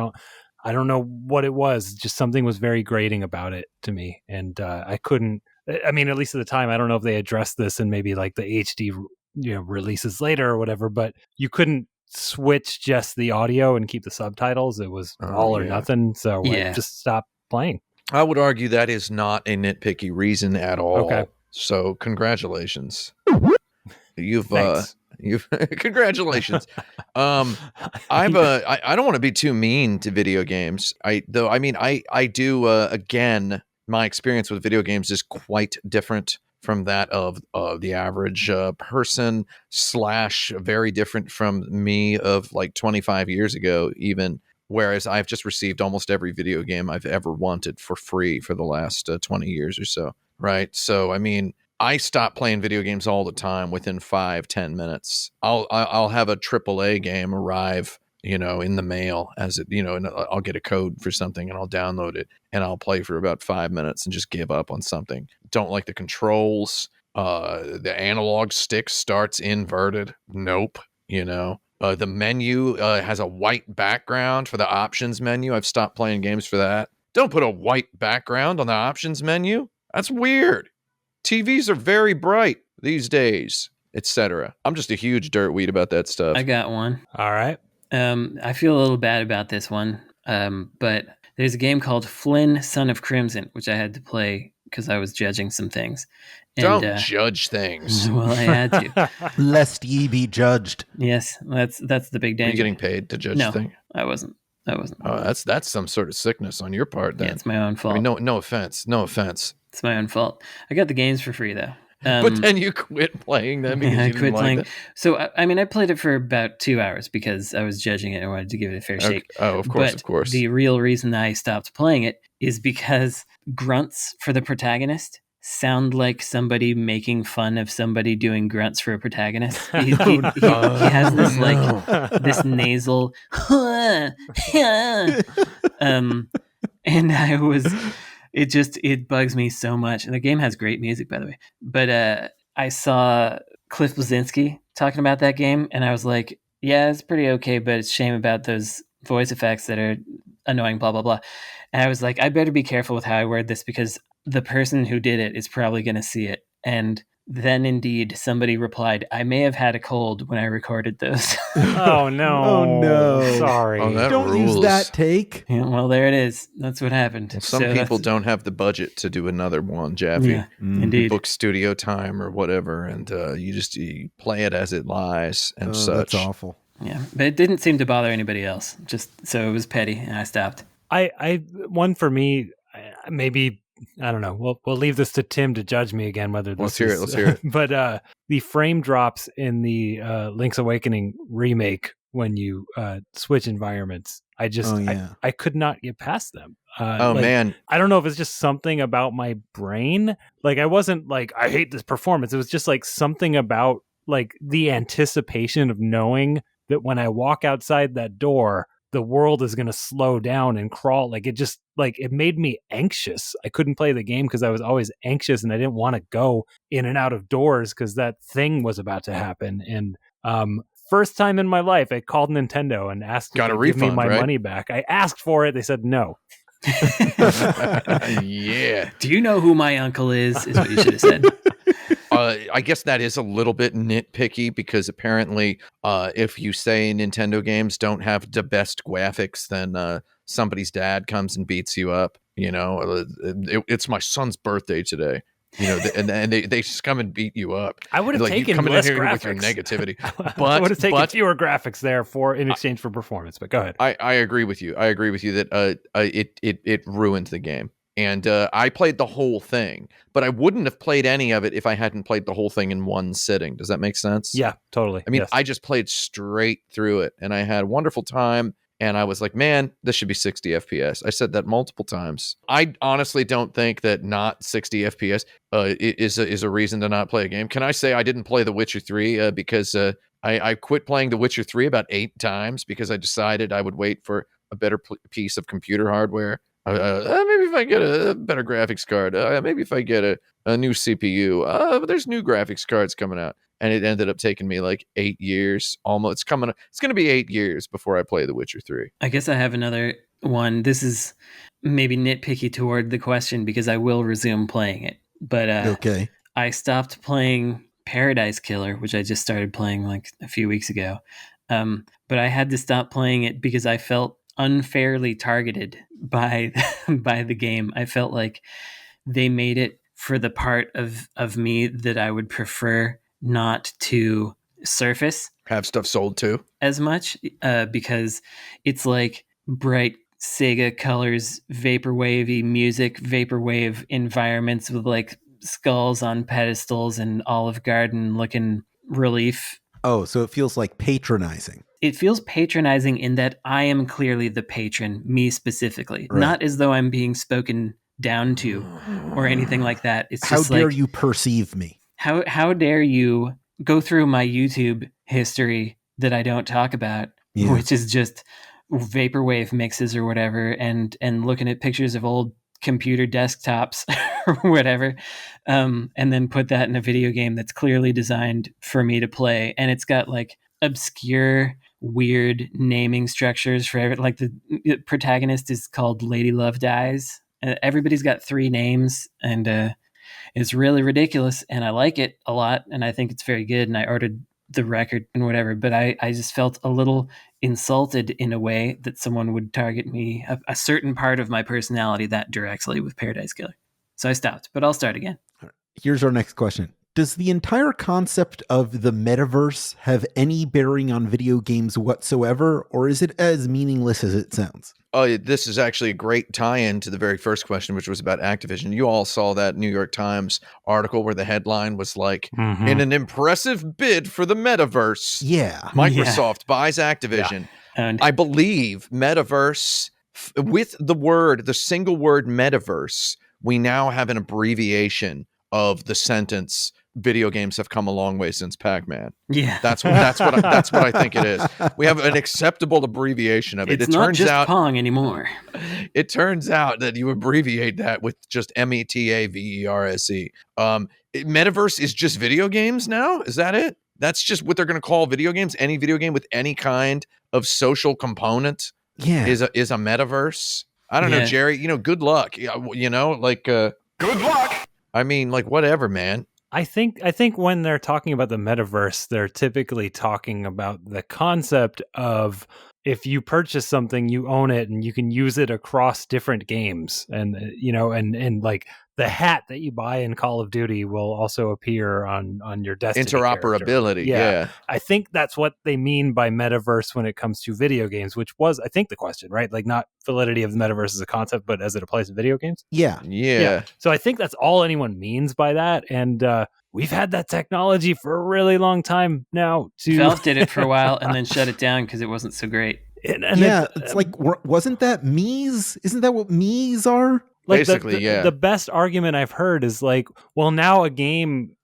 don't know what it was. Just something was very grating about it to me, and I couldn't. I mean, at least at the time, I don't know if they addressed this in maybe like the HD releases later or whatever, but you couldn't switch just the audio and keep the subtitles. It was all or nothing, so I just stopped playing. I would argue that is not a nitpicky reason at all. Okay. So congratulations. You've congratulations. I don't want to be too mean to video games. I do again, my experience with video games is quite different from that of the average person / very different from me of like 25 years ago even, whereas I've just received almost every video game I've ever wanted for free for the last 20 years or so, right? So I mean, I stop playing video games all the time within 5-10 minutes. I'll have a AAA game arrive, in the mail as it, and I'll get a code for something and I'll download it and I'll play for about 5 minutes and just give up on something. Don't like the controls. The analog stick starts inverted. Nope. The menu has a white background for the options menu. I've stopped playing games for that. Don't put a white background on the options menu. That's weird. TVs are very bright these days, etc. I'm just a huge dirtweed about that stuff. I got one. All right. I feel a little bad about this one, but there's a game called Flynn, Son of Crimson, which I had to play because I was judging some things. And, Don't judge things. Well, I had to. Lest ye be judged. Yes, that's the big danger. Are you getting paid to judge things? I wasn't. Oh, that's some sort of sickness on your part then. Yeah, it's my own fault. I mean, no offense. It's my own fault. I got the games for free though. But then you quit playing them because I you quit didn't playing. like it. So I mean, I played it for about 2 hours because I was judging it and wanted to give it a fair shake. Oh, of course, But of course. The real reason I stopped playing it is because grunts for the protagonist sound like somebody making fun of somebody doing grunts for a protagonist. He has this this nasal, and I was. It bugs me so much. And the game has great music, by the way. But I saw Cliff Bleszinski talking about that game, and I was like, yeah, it's pretty okay, but it's a shame about those voice effects that are annoying, blah, blah, blah. And I was like, I better be careful with how I word this because the person who did it is probably going to see it. And then indeed somebody replied, I may have had a cold when I recorded those. Oh no. Oh no. Sorry. Oh, that Don't rules. use that take. Yeah, well, there it is. That's what happened. Well, some people don't have the budget to do another one, Jaffe. Yeah, indeed. Book studio time or whatever, and you play it as it lies and such. That's awful. Yeah, but it didn't seem to bother anybody else. Just so it was petty, and I stopped. One for me, maybe. I don't know. We'll leave this to Tim to judge me again. Whether this Let's hear it. But the frame drops in the Link's Awakening remake when you switch environments, I could not get past them. Man, I don't know if it's just something about my brain. Like I wasn't like I hate this performance. It was just like something about like the anticipation of knowing that when I walk outside that door, the world is going to slow down and crawl. Like, it made me anxious. I couldn't play the game because I was always anxious and I didn't want to go in and out of doors because that thing was about to happen. And first time in my life, I called Nintendo and asked them to give me my money back. I asked for it. They said no. Yeah. Do you know who my uncle is what you should have said. I guess that is a little bit nitpicky because apparently if you say Nintendo games don't have the best graphics, then somebody's dad comes and beats you up. You know, it's my son's birthday today. You know, and they just come and beat you up. I would have taken less graphics. With your negativity. But I would have taken fewer graphics there in exchange for performance. But go ahead. I agree with you. I agree with you that it ruined the game. And I played the whole thing, but I wouldn't have played any of it if I hadn't played the whole thing in one sitting. Does that make sense? Yeah, totally. I mean, yes. I just played straight through it, and I had a wonderful time. And I was like, man, this should be 60 FPS. I said that multiple times. I honestly don't think that not 60 FPS is a reason to not play a game. Can I say I didn't play The Witcher 3 because I quit playing The Witcher 3 about 8 times because I decided I would wait for a better piece of computer hardware. Maybe if I get a better graphics card, maybe if I get a new CPU, but there's new graphics cards coming out. And it ended up taking me like 8 years almost. It's going to be 8 years before I play The Witcher 3. I guess I have another one. This is maybe nitpicky toward the question because I will resume playing it. But okay. I stopped playing Paradise Killer, which I just started playing like a few weeks ago. But I had to stop playing it because I felt unfairly targeted by the game. I felt like they made it for the part of me that I would prefer not to surface, have stuff sold to as much, because it's like bright Sega colors, vaporwavy music, vaporwave environments with like skulls on pedestals and Olive Garden looking relief. Oh, so it feels like patronizing. It feels patronizing in that I am clearly the patron, me specifically, right. Not as though I'm being spoken down to or anything like that. It's just how dare you perceive me? How dare you go through my YouTube history that I don't talk about, which is just vaporwave mixes or whatever, and looking at pictures of old computer desktops or whatever, and then put that in a video game that's clearly designed for me to play, and it's got like obscure, weird naming structures for every, like the protagonist is called Lady Love Dies. Everybody's got 3 names, and it's really ridiculous, and I like it a lot, and I think it's very good, and I ordered the record and whatever, but I just felt a little insulted in a way that someone would target me, a certain part of my personality that directly with Paradise Killer. So I stopped, but I'll start again. Here's our next question. Does the entire concept of the metaverse have any bearing on video games whatsoever, or is it as meaningless as it sounds? Oh, this is actually a great tie-in to the very first question, which was about Activision. You all saw that New York Times article where the headline was like, in an impressive bid for the metaverse, Microsoft buys Activision. Yeah. And I believe metaverse, with the single word metaverse, we now have an abbreviation of the sentence, video games have come a long way since Pac-Man. Yeah. That's what I think it is. We have an acceptable abbreviation of it. It's not just Pong anymore. It turns out that you abbreviate that with just METAVERSE. Metaverse is just video games now? Is that it? That's just what they're going to call video games? Any video game with any kind of social component is a metaverse? I don't know, Jerry. Good luck. Good luck. I mean, like, whatever, man. I think when they're talking about the metaverse, they're typically talking about the concept of if you purchase something, you own it and you can use it across different games. And, and like the hat that you buy in Call of Duty will also appear on your Destiny interoperability. Yeah. I think that's what they mean by metaverse when it comes to video games, which was, I think, the question, right? Like not validity of the metaverse as a concept, but as it applies to video games. Yeah. So I think that's all anyone means by that. And, we've had that technology for a really long time now. Valve did it for a while and then shut it down because it wasn't so great. It's like, wasn't that Mii's? Isn't that what Mii's are? Like basically, the best argument I've heard is like, well, now a game,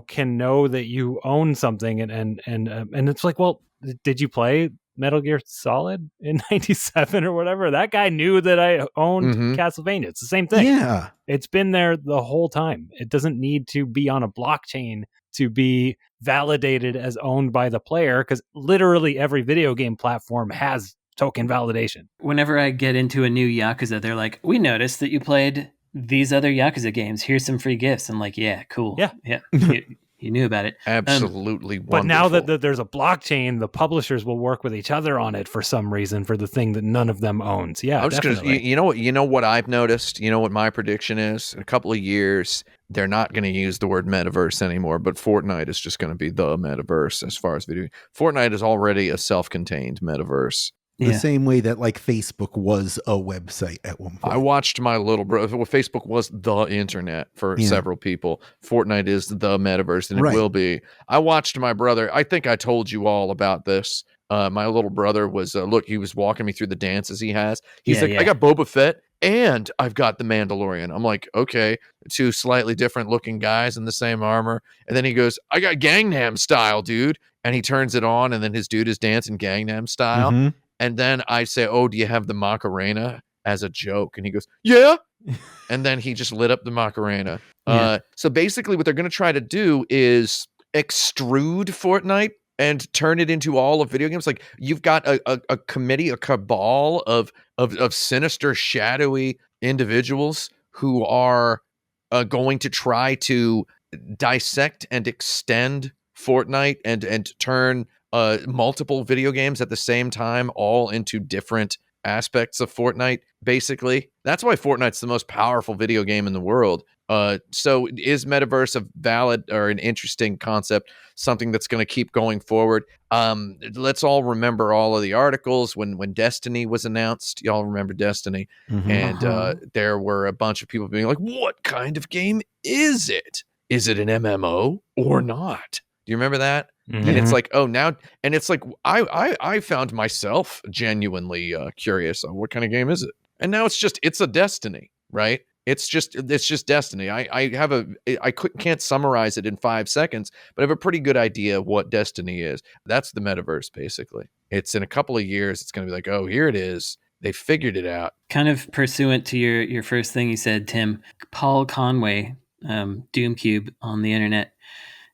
can know that you own something, and it's like, well, did you play Metal Gear Solid in 97 or whatever. That guy knew that I owned Castlevania. It's the same thing. Yeah. It's been there the whole time. It doesn't need to be on a blockchain to be validated as owned by the player, because literally every video game platform has token validation. Whenever I get into a new Yakuza, they're like, we noticed that you played these other Yakuza games. Here's some free gifts. I'm like, yeah, cool. Yeah. You knew about it. Absolutely wonderful. But now that there's a blockchain, the publishers will work with each other on it for some reason for the thing that none of them owns. Yeah, I'm just definitely. gonna, you know what I've noticed? You know what my prediction is? In a couple of years, they're not going to use the word metaverse anymore, but Fortnite is just going to be the metaverse as far as video. Fortnite is already a self-contained metaverse. The same way that like Facebook was a website at one point. I watched my little brother. Well, Facebook was the internet for several people. Fortnite is the metaverse, and it will be. I watched my brother. I think I told you all about this. My little brother was, he was walking me through the dances he has. He's I got Boba Fett and I've got the Mandalorian. I'm like, okay, two slightly different looking guys in the same armor. And then he goes, I got Gangnam Style, dude. And he turns it on, and then his dude is dancing Gangnam Style. Mm-hmm. And then I say, oh, do you have the Macarena, as a joke? And he goes, yeah. And then he just lit up the Macarena. So basically what they're going to try to do is extrude Fortnite and turn it into all of video games. Like, you've got a committee, a cabal of sinister, shadowy individuals who are going to try to dissect and extend Fortnite and turn multiple video games at the same time, all into different aspects of Fortnite, basically. That's why Fortnite's the most powerful video game in the world. So is metaverse a valid or an interesting concept, something that's going to keep going forward? Let's all remember all of the articles when Destiny was announced. Y'all remember Destiny? Mm-hmm. And there were a bunch of people being like, what kind of game is it? Is it an MMO or not? Do you remember that? Mm-hmm. And it's like, oh, now, and it's like, I found myself genuinely curious on what kind of game is it? And now it's a Destiny, right? It's just Destiny. I can't summarize it in 5 seconds, but I have a pretty good idea of what Destiny is. That's the metaverse, basically. It's in a couple of years, it's going to be like, oh, here it is. They figured it out. Kind of pursuant to your first thing you said, Tim, Paul Conway, Doomcube on the internet,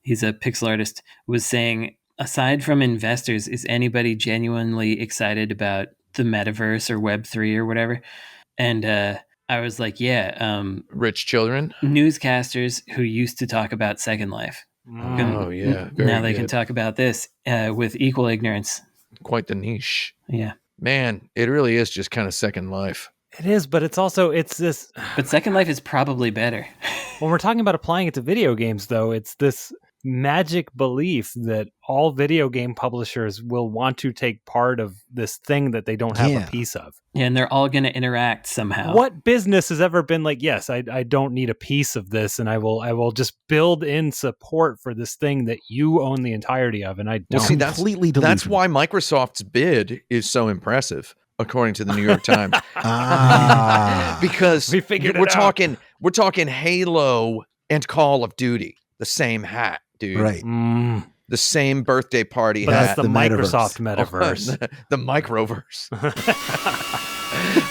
he's a pixel artist, was saying, aside from investors, is anybody genuinely excited about the metaverse or Web3 or whatever? And I was like, rich children, newscasters who used to talk about Second Life. Oh, yeah. Now they can talk about this with equal ignorance. Quite the niche. Yeah. Man, it really is just kind of Second Life. It is, but it's this. But Second Life is probably better. When we're talking about applying it to video games, though, it's this magic belief that all video game publishers will want to take part of this thing that they don't have a piece of. Yeah, and they're all going to interact somehow. What business has ever been like, yes, I don't need a piece of this, and I will just build in support for this thing that you own the entirety of, and I don't. Well, see, Completely that's delusional. why Microsoft's bid is so impressive, according to the New York Times. Because we figured we're it out. We're talking Halo and Call of Duty, the same hat, dude. Right. The same birthday party But hat. that's the metaverse. Microsoft metaverse. The microverse.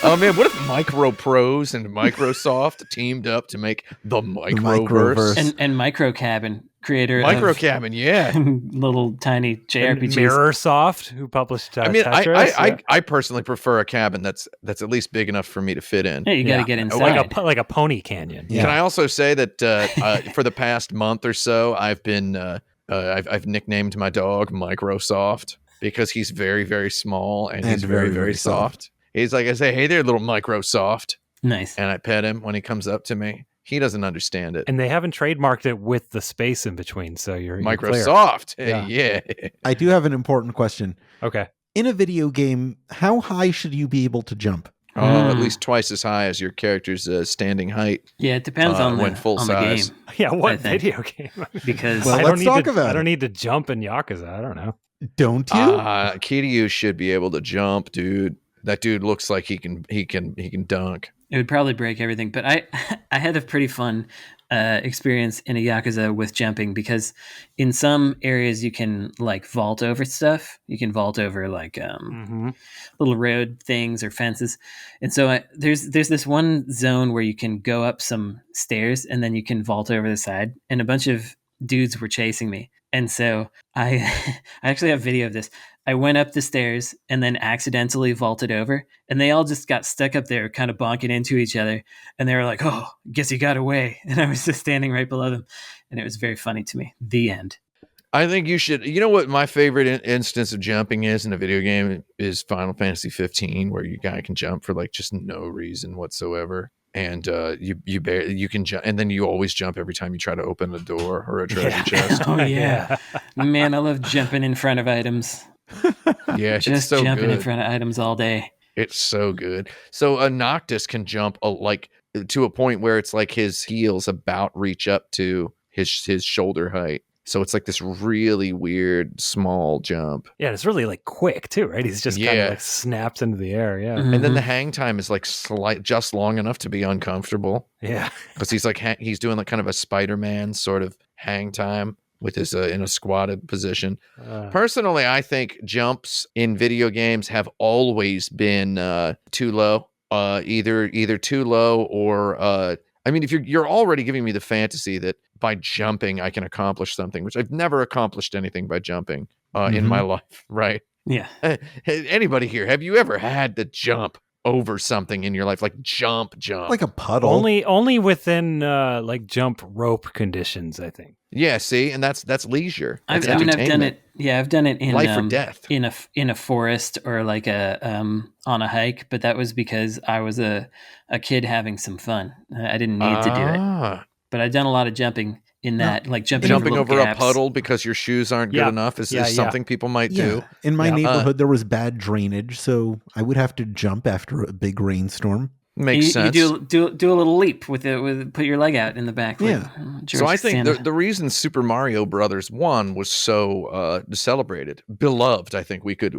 Oh man, what if Micro Pros and Microsoft teamed up to make the microverse? And Micro Cabin, creator Micro of Cabin, yeah. little tiny JRPGs. Mirrorsoft, who published Tetris. I personally prefer a cabin that's at least big enough for me to fit in. Yeah, you got to get inside. like a pony canyon. Yeah. Can I also say that for the past month or so, I've been I've nicknamed my dog Microsoft because he's very, very small and he's very, very soft. He's like, I say, hey there, little Microsoft. Nice. And I pet him when he comes up to me. He doesn't understand it. And they haven't trademarked it with the space in between, so you're Microsoft. clear. Yeah. I do have an important question. Okay. In a video game, how high should you be able to jump? Oh, at least twice as high as your character's standing height. Yeah, it depends on when full the size. game. Yeah, what I think. video game? Because Well, let's talk about I it. don't need to jump in Yakuza. I don't know. Don't you? Kiryu should be able to jump, dude. That dude looks like he can dunk. it would probably break everything. But I had a pretty fun experience in a Yakuza with jumping, because in some areas you can like vault over stuff. You can vault over like little road things or fences, and so there's this one zone where you can go up some stairs and then you can vault over the side. And a bunch of dudes were chasing me, and so I I actually have video of this. I went up the stairs and then accidentally vaulted over, and they all just got stuck up there, kind of bonking into each other. And they were like, "Oh, guess you got away." And I was just standing right below them, and it was very funny to me. The end. I think you should. You know what my favorite instance of jumping is in a video game is Final Fantasy 15, where you guy can jump for like just no reason whatsoever, and you can jump, and then you always jump every time you try to open a door or a treasure chest. Oh yeah, man, I love jumping in front of items. Yeah, Just it's so jumping good. in front of items all day. It's so good. So a Noctis can jump like to a point where it's like his heels about reach up to his shoulder height. So it's like this really weird small jump. Yeah, it's really like quick too, right? He's just kind of like snaps into the air. Yeah. Mhm. And then the hang time is like just long enough to be uncomfortable. Yeah. Because he's like he's doing like kind of a Spider-Man sort of hang time with his in a squatted position. Personally, I think jumps in video games have always been too low. Either too low or I mean, if you're already giving me the fantasy that by jumping I can accomplish something, which I've never accomplished anything by jumping in my life, right? Yeah. Anybody here, have you ever had to jump over something in your life, like jump Like a puddle. Only within like jump rope conditions, I think. Yeah, see, and that's leisure. That's I've done entertainment. it. Yeah, I've done it in Life or death. in a forest or like a on a hike, but that was because I was a kid having some fun. I didn't need to do it, but I've done a lot of jumping in that, like jumping over gaps. a puddle because your shoes aren't good enough is something people might do. In my neighborhood, there was bad drainage, so I would have to jump after a big rainstorm. Makes sense. You do a little leap with put your leg out in the back. Yeah. So I think the reason Super Mario Brothers 1 was so celebrated, beloved, I think we could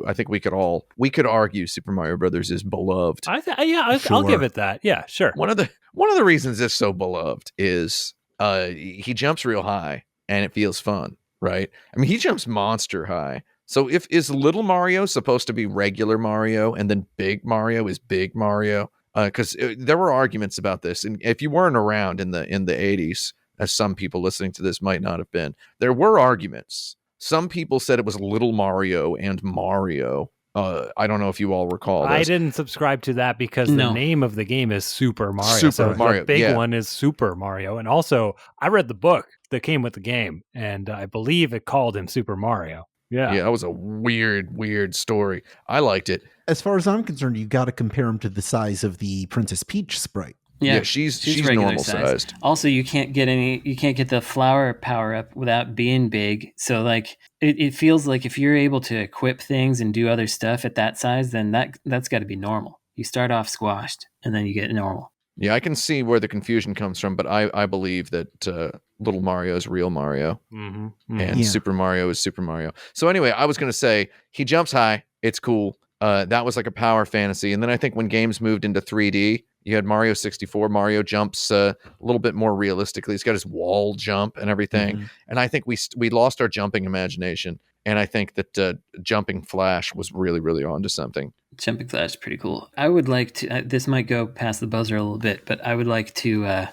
argue Super Mario Brothers is beloved. I'll give it that. Yeah, sure. One of the reasons it's so beloved is he jumps real high and it feels fun, right? I mean, he jumps monster high. So is Little Mario supposed to be regular Mario and then Big Mario is Big Mario? Because there were arguments about this, and if you weren't around in the 80s, as some people listening to this might not have been, there were arguments. Some people said it was Little Mario and Mario. I don't know if you all recall this. I didn't subscribe to that because the name of the game is Super Mario. The big one is Super Mario, and also I read the book that came with the game, and I believe it called him Super Mario. Yeah, that was a weird story. I liked it. As far as I'm concerned, you got to compare him to the size of the Princess Peach sprite. Yeah, she's normal sized. Also, you can't get the flower power up without being big. So like it feels like if you're able to equip things and do other stuff at that size, then that's got to be normal. You start off squashed and then you get normal. Yeah, I can see where the confusion comes from, but I believe that Little Mario is real Mario, and Super Mario is Super Mario. So anyway, I was going to say he jumps high. It's cool. That was like a power fantasy. And then I think when games moved into 3D, you had Mario 64. Mario jumps a little bit more realistically. He's got his wall jump and everything. And I think we lost our jumping imagination. And I think that Jumping Flash was really, really onto something. Jumping Flash is pretty cool. I would like to, this might go past the buzzer a little bit, but I would like to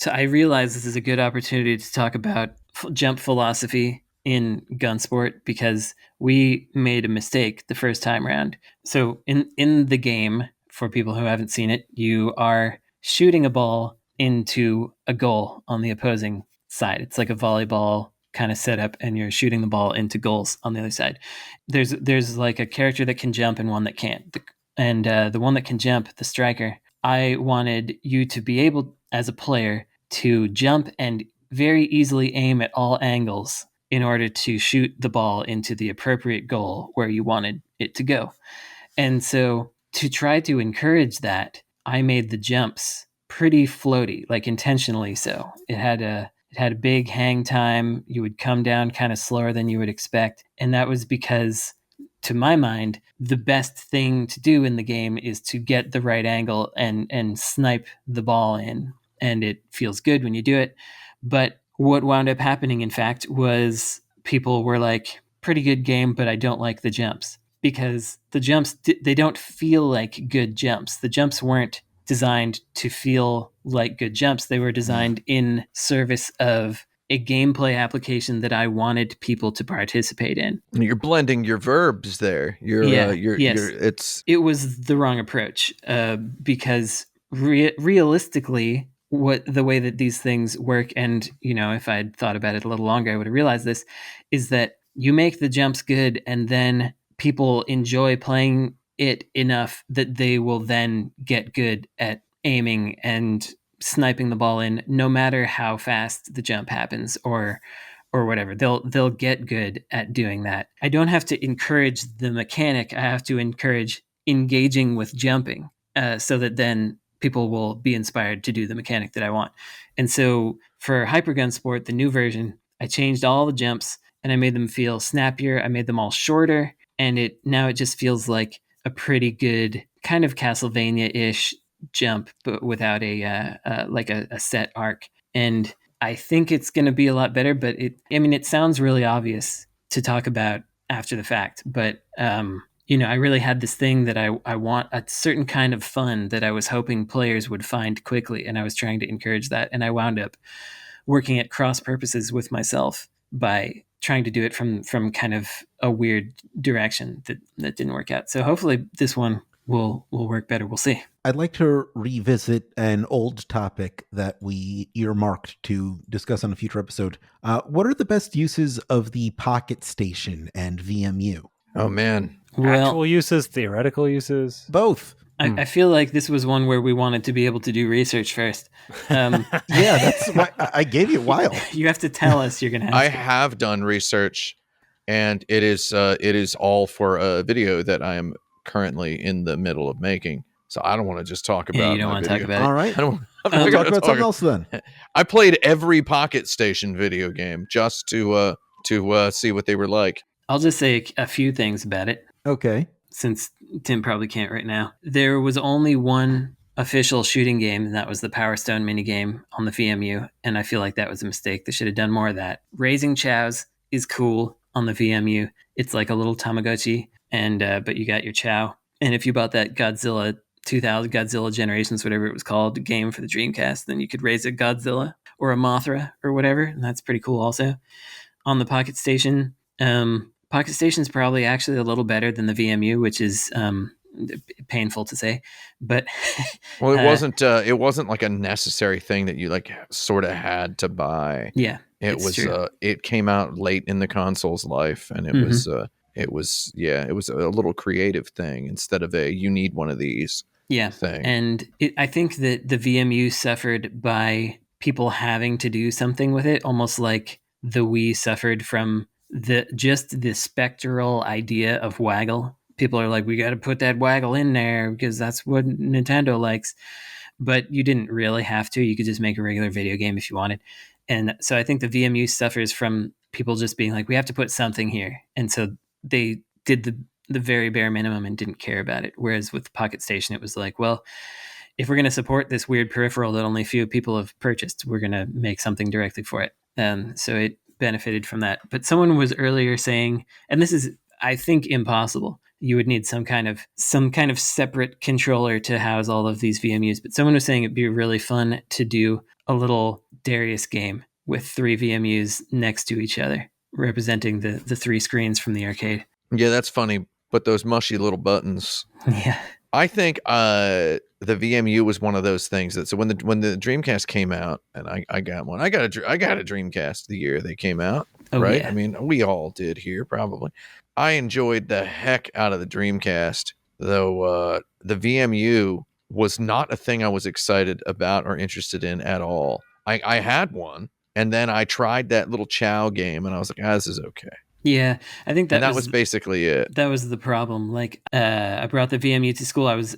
I realize this is a good opportunity to talk about jump philosophy in Gunsport, because we made a mistake the first time around. So in the game, for people who haven't seen it, you are shooting a ball into a goal on the opposing side. It's like a volleyball kind of setup, and you're shooting the ball into goals on the other side. There's like a character that can jump and one that can't. And the one that can jump, the striker, I wanted you to be able, as a player, to jump and very easily aim at all angles in order to shoot the ball into the appropriate goal where you wanted it to go. And so to try to encourage that, I made the jumps pretty floaty, like intentionally so. It had a big hang time. You would come down kind of slower than you would expect. And that was because, to my mind, the best thing to do in the game is to get the right angle and snipe the ball in. And it feels good when you do it. But what wound up happening, in fact, was people were like, pretty good game, but I don't like the jumps. Because the jumps, they don't feel like good jumps. The jumps weren't designed to feel like good jumps. They were designed in service of a gameplay application that I wanted people to participate in. You're blending your verbs there. It was the wrong approach because realistically, the way that these things work, and if I'd thought about it a little longer, I would have realized this, is that you make the jumps good, and then people enjoy playing it enough that they will then get good at aiming and sniping the ball in, no matter how fast the jump happens or whatever. They'll get good at doing that. I don't have to encourage the mechanic. I have to encourage engaging with jumping, so that then people will be inspired to do the mechanic that I want. And so for Hypergun Sport, the new version, I changed all the jumps and I made them feel snappier. I made them all shorter, and now it just feels like a pretty good kind of Castlevania-ish jump, but without a set arc. And I think it's going to be a lot better, but it sounds really obvious to talk about after the fact, but I really had this thing that I want a certain kind of fun that I was hoping players would find quickly, and I was trying to encourage that, and I wound up working at cross purposes with myself by trying to do it from kind of a weird direction that didn't work out. So hopefully this one will work better. We'll see. I'd like to revisit an old topic that we earmarked to discuss on a future episode. What are the best uses of the PocketStation and VMU? Oh, man. Well, actual uses, theoretical uses? Both. I feel like this was one where we wanted to be able to do research first. Yeah, that's why I gave you a while. You have to tell us you're going to have I to. have done research, and it is all for a video that I am currently in the middle of making. So I don't want to just talk about Yeah, you don't want to talk about it. All right. I'm not We'll gonna talk about something else then. I played every PocketStation video game just to see what they were like. I'll just say a few things about it, Okay. since Tim probably can't right now. There was only one official shooting game, and that was the Power Stone minigame on the VMU, and I feel like that was a mistake. They should have done more of that. Raising chows is cool on the VMU. It's like a little Tamagotchi, and but you got your chow. And if you bought that Godzilla 2000, Godzilla Generations, whatever it was called, game for the Dreamcast, then you could raise a Godzilla or a Mothra or whatever, and that's pretty cool also. On the PocketStation, PocketStation's probably actually a little better than the VMU, which is painful to say, but Well, it wasn't like a necessary thing that you like sort of had to buy. yeah, It it's was true. it came out late in the console's life, and it was a little creative thing instead of you need one of these thing. And I think that the VMU suffered by people having to do something with it, almost like the Wii suffered from the spectral idea of waggle. People are like, we got to put that waggle in there because that's what Nintendo likes. But you didn't really have to. You could just make a regular video game if you wanted. And so I think the VMU suffers from people just being like, we have to put something here. And so they did the very bare minimum and didn't care about it. Whereas with PocketStation, it was like, well, if we're going to support this weird peripheral that only few people have purchased, we're going to make something directly for it. So it benefited from that. But someone was earlier saying, and this is, I think, impossible. You would need some kind of separate controller to house all of these VMUs. But someone was saying it'd be really fun to do a little Darius game with 3 VMUs next to each other, representing the 3 screens from the arcade. Yeah, that's funny. But those mushy little buttons. Yeah. I think the VMU was one of those things that, so when the Dreamcast came out, and I got one, I got a Dreamcast the year they came out, right? Yeah. I mean, we all did here probably. I enjoyed the heck out of the Dreamcast, though the VMU was not a thing I was excited about or interested in at all. I had one, and then I tried that little Chow game, and I was like, this is okay. Yeah, I think that was basically it. That was the problem. Like, I brought the VMU to school. I was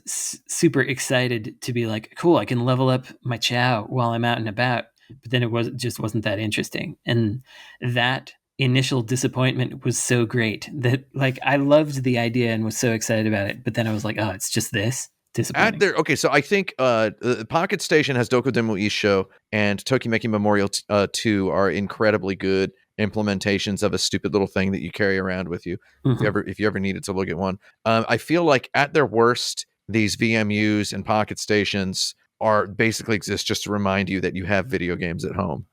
super excited to be like, cool, I can level up my Chow while I'm out and about. But then it just wasn't that interesting. And that initial disappointment was so great that, like, I loved the idea and was so excited about it. But then I was like, oh, it's just this. disappointing. So I think PocketStation has Dokodemo Isho and Tokimeki Memorial 2 are incredibly good implementations of a stupid little thing that you carry around with you if you ever needed to look at one. I feel like at their worst, these VMUs and Pocket Stations are basically exist just to remind you that you have video games at home.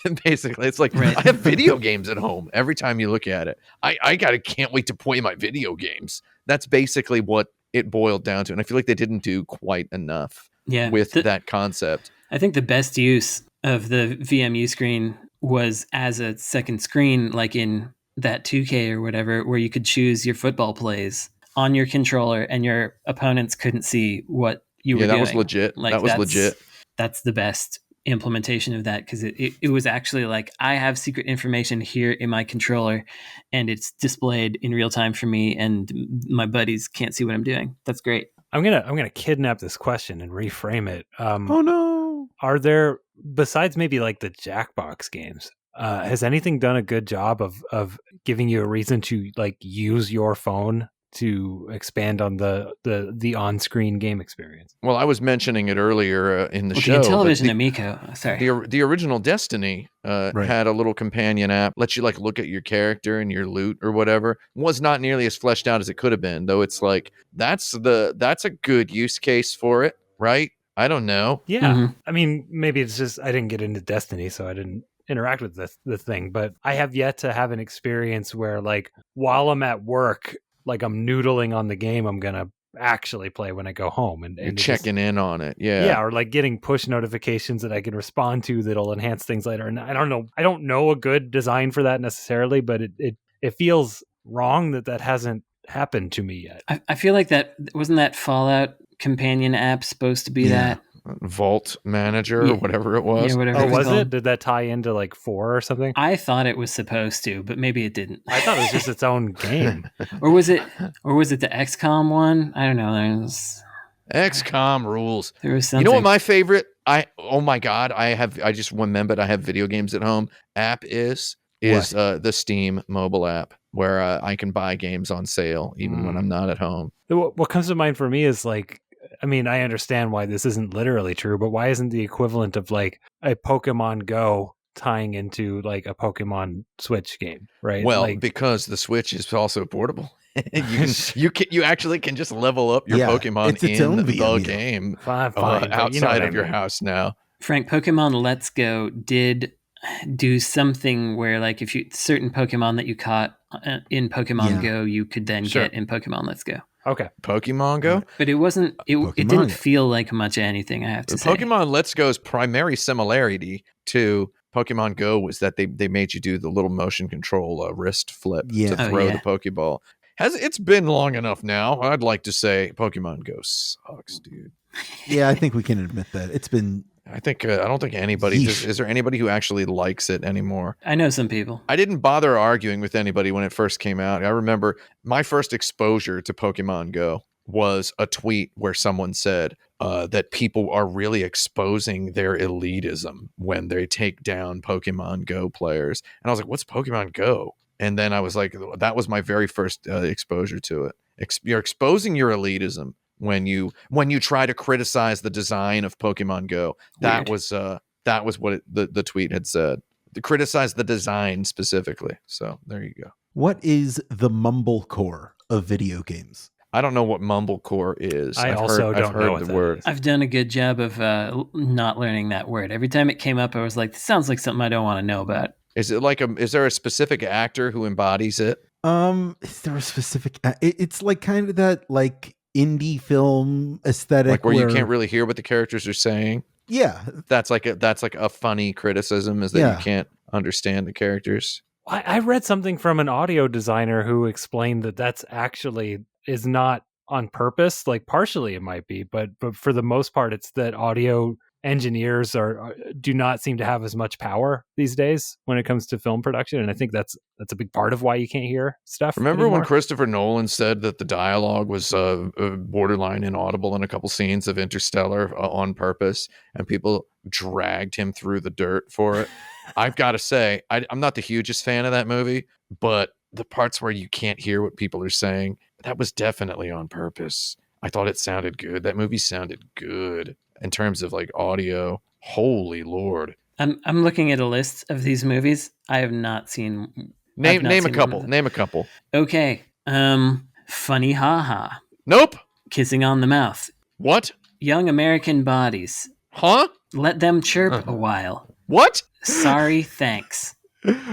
And basically, it's like, Right. I have video games at home every time you look at it. I can't wait to play my video games. That's basically what it boiled down to. And I feel like they didn't do quite enough with that concept. I think the best use of the VMU screen was as a second screen, like in that 2K or whatever, where you could choose your football plays on your controller and your opponents couldn't see what you were doing. Yeah, that was legit. Like, legit. That's the best implementation of that, because it was actually like, I have secret information here in my controller and it's displayed in real time for me, and my buddies can't see what I'm doing. That's great. I'm gonna kidnap this question and reframe it. Oh no! Are there, besides maybe like the Jackbox games, has anything done a good job of giving you a reason to like use your phone to expand on the on-screen game experience? Well, I was mentioning it earlier in the show. The Television Amico, sorry. The original Destiny had a little companion app, lets you like look at your character and your loot or whatever. Was not nearly as fleshed out as it could have been, though. It's like that's a good use case for it, right? I don't know. Yeah, I mean, maybe it's just I didn't get into Destiny, so I didn't interact with the thing. But I have yet to have an experience where, like, while I'm at work, like I'm noodling on the game I'm gonna actually play when I go home, and you're checking in on it. Yeah, or like getting push notifications that I can respond to that'll enhance things later. And I don't know a good design for that necessarily, but it feels wrong that hasn't happened to me yet. I feel like that wasn't that Fallout companion app supposed to be that Vault Manager or whatever it was. Yeah, whatever. Oh, was it? Did that tie into like 4 or something? I thought it was supposed to, but maybe it didn't. I thought it was just its own game. Or was it the XCOM one? I don't know. XCOM rules. There was something. You know what my favorite? Oh my god! I just remembered I have video games at home. App is the Steam mobile app where I can buy games on sale even when I'm not at home. What comes to mind for me is like, I mean, I understand why this isn't literally true, but why isn't the equivalent of like a Pokemon Go tying into like a Pokemon Switch game, right? Well, like, because the Switch is also portable. you actually can just level up your Pokemon in the game outside of your house now. Frank, Pokemon Let's Go did do something where, like, if you certain Pokemon that you caught in Pokemon Go, you could then get in Pokemon Let's Go. Okay. Pokemon Go? But it wasn't, it didn't feel like much of anything, I have to say. Pokemon Let's Go's primary similarity to Pokemon Go was that they made you do the little motion control wrist flip to throw the Pokeball. It's been long enough now. I'd like to say Pokemon Go sucks, dude. Yeah, I think we can admit that. It's been... I don't think anybody... Is there anybody who actually likes it anymore? I know some people. I didn't bother arguing with anybody when it first came out. I remember my first exposure to Pokemon Go was a tweet where someone said that people are really exposing their elitism when they take down Pokemon Go players. And I was like, what's Pokemon Go? And then I was like, that was my very first exposure to it. You're exposing your elitism when you try to criticize the design of Pokemon Go. That was what the tweet had said. To criticize the design specifically. So there you go. What is the mumblecore of video games? I don't know what mumblecore is. I've heard the word. I've done a good job of not learning that word. Every time it came up, I was like, this sounds like something I don't want to know about. Is there a specific actor who embodies it? Is there a specific? It's like kind of that like indie film aesthetic, like where you can't really hear what the characters are saying. Yeah, that's like a funny criticism is that you can't understand the characters. I read something from an audio designer who explained that that's actually is not on purpose. Like partially it might be, but for the most part, it's that audio engineers do not seem to have as much power these days when it comes to film production, and I think that's a big part of why you can't hear stuff. Remember anymore? when Christopher Nolan said that the dialogue was borderline inaudible in a couple scenes of Interstellar on purpose, and people dragged him through the dirt for it? I've got to say, I'm not the hugest fan of that movie, but the parts where you can't hear what people are saying, that was definitely on purpose. I thought it sounded good. That movie sounded good in terms of like audio. Holy Lord. I'm looking at a list of these movies. I have not seen. Name a seen couple. Name a couple. Okay. Funny Haha. Nope. Kissing on the Mouth. What? Young American Bodies. Huh? Let Them Chirp a While. What? Sorry, Thanks.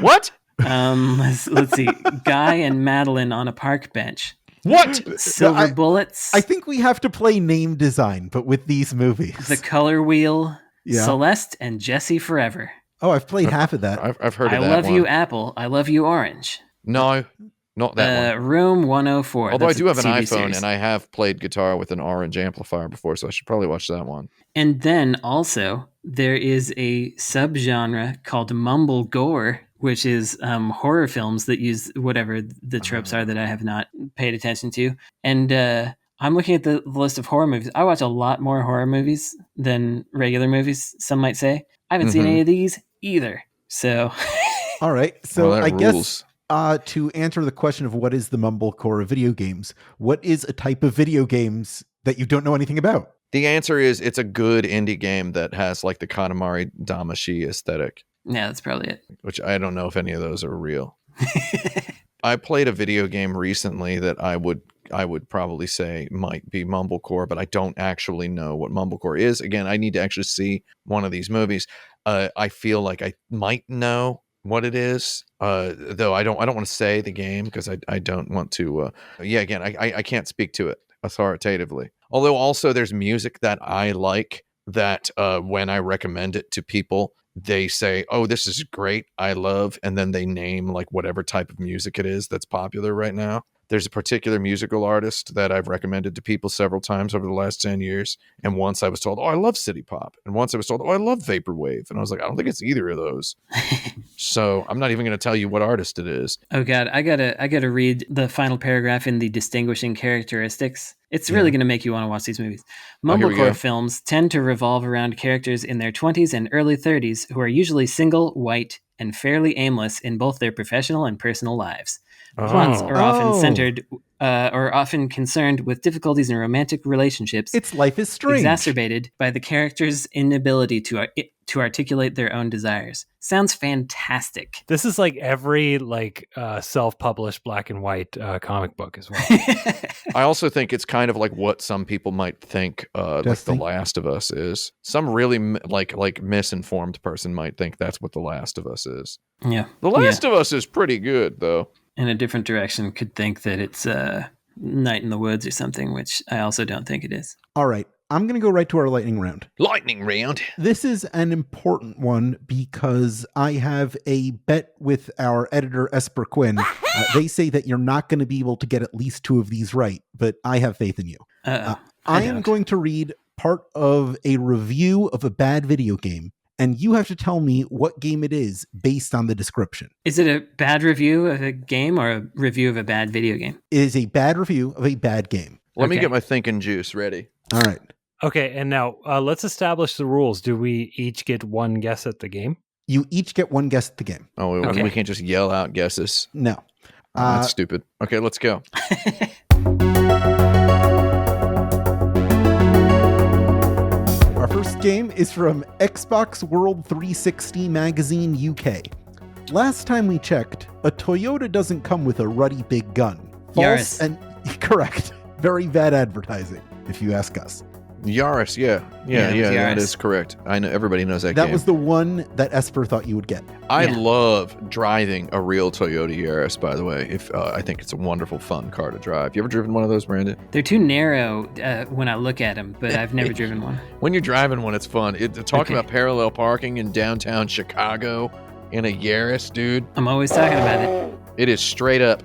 What? Let's see. Guy and Madeline on a Park Bench. What? Silver Bullets. I think we have to play name design, but with these movies. The Color Wheel. Yeah. Celeste and Jesse Forever. Oh, I've played half of that. I've heard of I that Love one. You Apple. I Love You Orange. No, not that one. Room 104. Although I That's do have an TV iPhone series. and I have played guitar with an orange amplifier before, so I should probably watch that one. And then also there is a subgenre called mumblecore, which is horror films that use whatever the tropes are that I have not paid attention to. And I'm looking at the list of horror movies. I watch a lot more horror movies than regular movies, some might say. I haven't seen any of these either. So All right. So Well, that I rules. guess to answer the question of what is the mumblecore of video games, what is a type of video games that you don't know anything about? The answer is it's a good indie game that has like the Katamari Damacy aesthetic, yeah, that's probably it. which I don't know if any of those are real. I played a video game recently that I would probably say might be mumblecore, but I don't actually know what mumblecore is. Again, I need to actually see one of these movies. I feel like I might know what it is, though I don't want to say the game because I don't want to. Again, I can't speak to it authoritatively. Although also there's music that I like that when I recommend it to people, they say, "Oh, this is great, I love," and then they name like whatever type of music it is that's popular right now. There's a particular musical artist that I've recommended to people several times over the last 10 years. And once I was told, "Oh, I love City Pop." And once I was told, "Oh, I love Vaporwave." And I was like, I don't think it's either of those. So I'm not even going to tell you what artist it is. Oh God, I gotta read the final paragraph in the distinguishing characteristics. It's really going to make you want to watch these movies. Oh, here we go. Mumblecore films tend to revolve around characters in their 20s and early 30s who are usually single, white, and fairly aimless in both their professional and personal lives. Plots are often centered or often concerned with difficulties in romantic relationships. It's Life is Strange. Exacerbated by the character's inability to articulate their own desires. Sounds fantastic. This is like every self-published black and white comic book as well. I also think it's kind of like what some people might think like The Last of Us is. Some really like misinformed person might think that's what The Last of Us is. Yeah. The Last of Us is pretty good though. In a different direction could think that it's Night in the Woods or something, which I also don't think it is. All right. I'm going to go right to our lightning round. Lightning round. This is an important one because I have a bet with our editor, Esper Quinn. They say that you're not going to be able to get at least 2 of these right, but I have faith in you. I am going to read part of a review of a bad video game, and you have to tell me what game it is based on the description. Is it a bad review of a game or a review of a bad video game? It is a bad review of a bad game. Let me get my thinking juice ready. All right. Okay, and now let's establish the rules. Do we each get one guess at the game? You each get one guess at the game. Oh, Okay. We can't just yell out guesses. No. Oh, that's stupid. Okay, let's go. Our first game is from Xbox World 360 Magazine UK. Last time we checked, a Toyota doesn't come with a ruddy big gun. False Yaris. and correct. Very bad advertising, if you ask us. Yaris, yeah, that Yaris. is correct. I know everybody knows that That game. was the one that Esper thought you would get. I Yeah. love driving a real Toyota Yaris, by the way. If I think it's a wonderful, fun car to drive. You ever driven one of those, Brandon? They're too narrow when I look at them, but I've never driven one. When you're driving one, it's fun. Talking Okay. about parallel parking in downtown Chicago in a Yaris, dude. I'm always talking about it. It is straight up.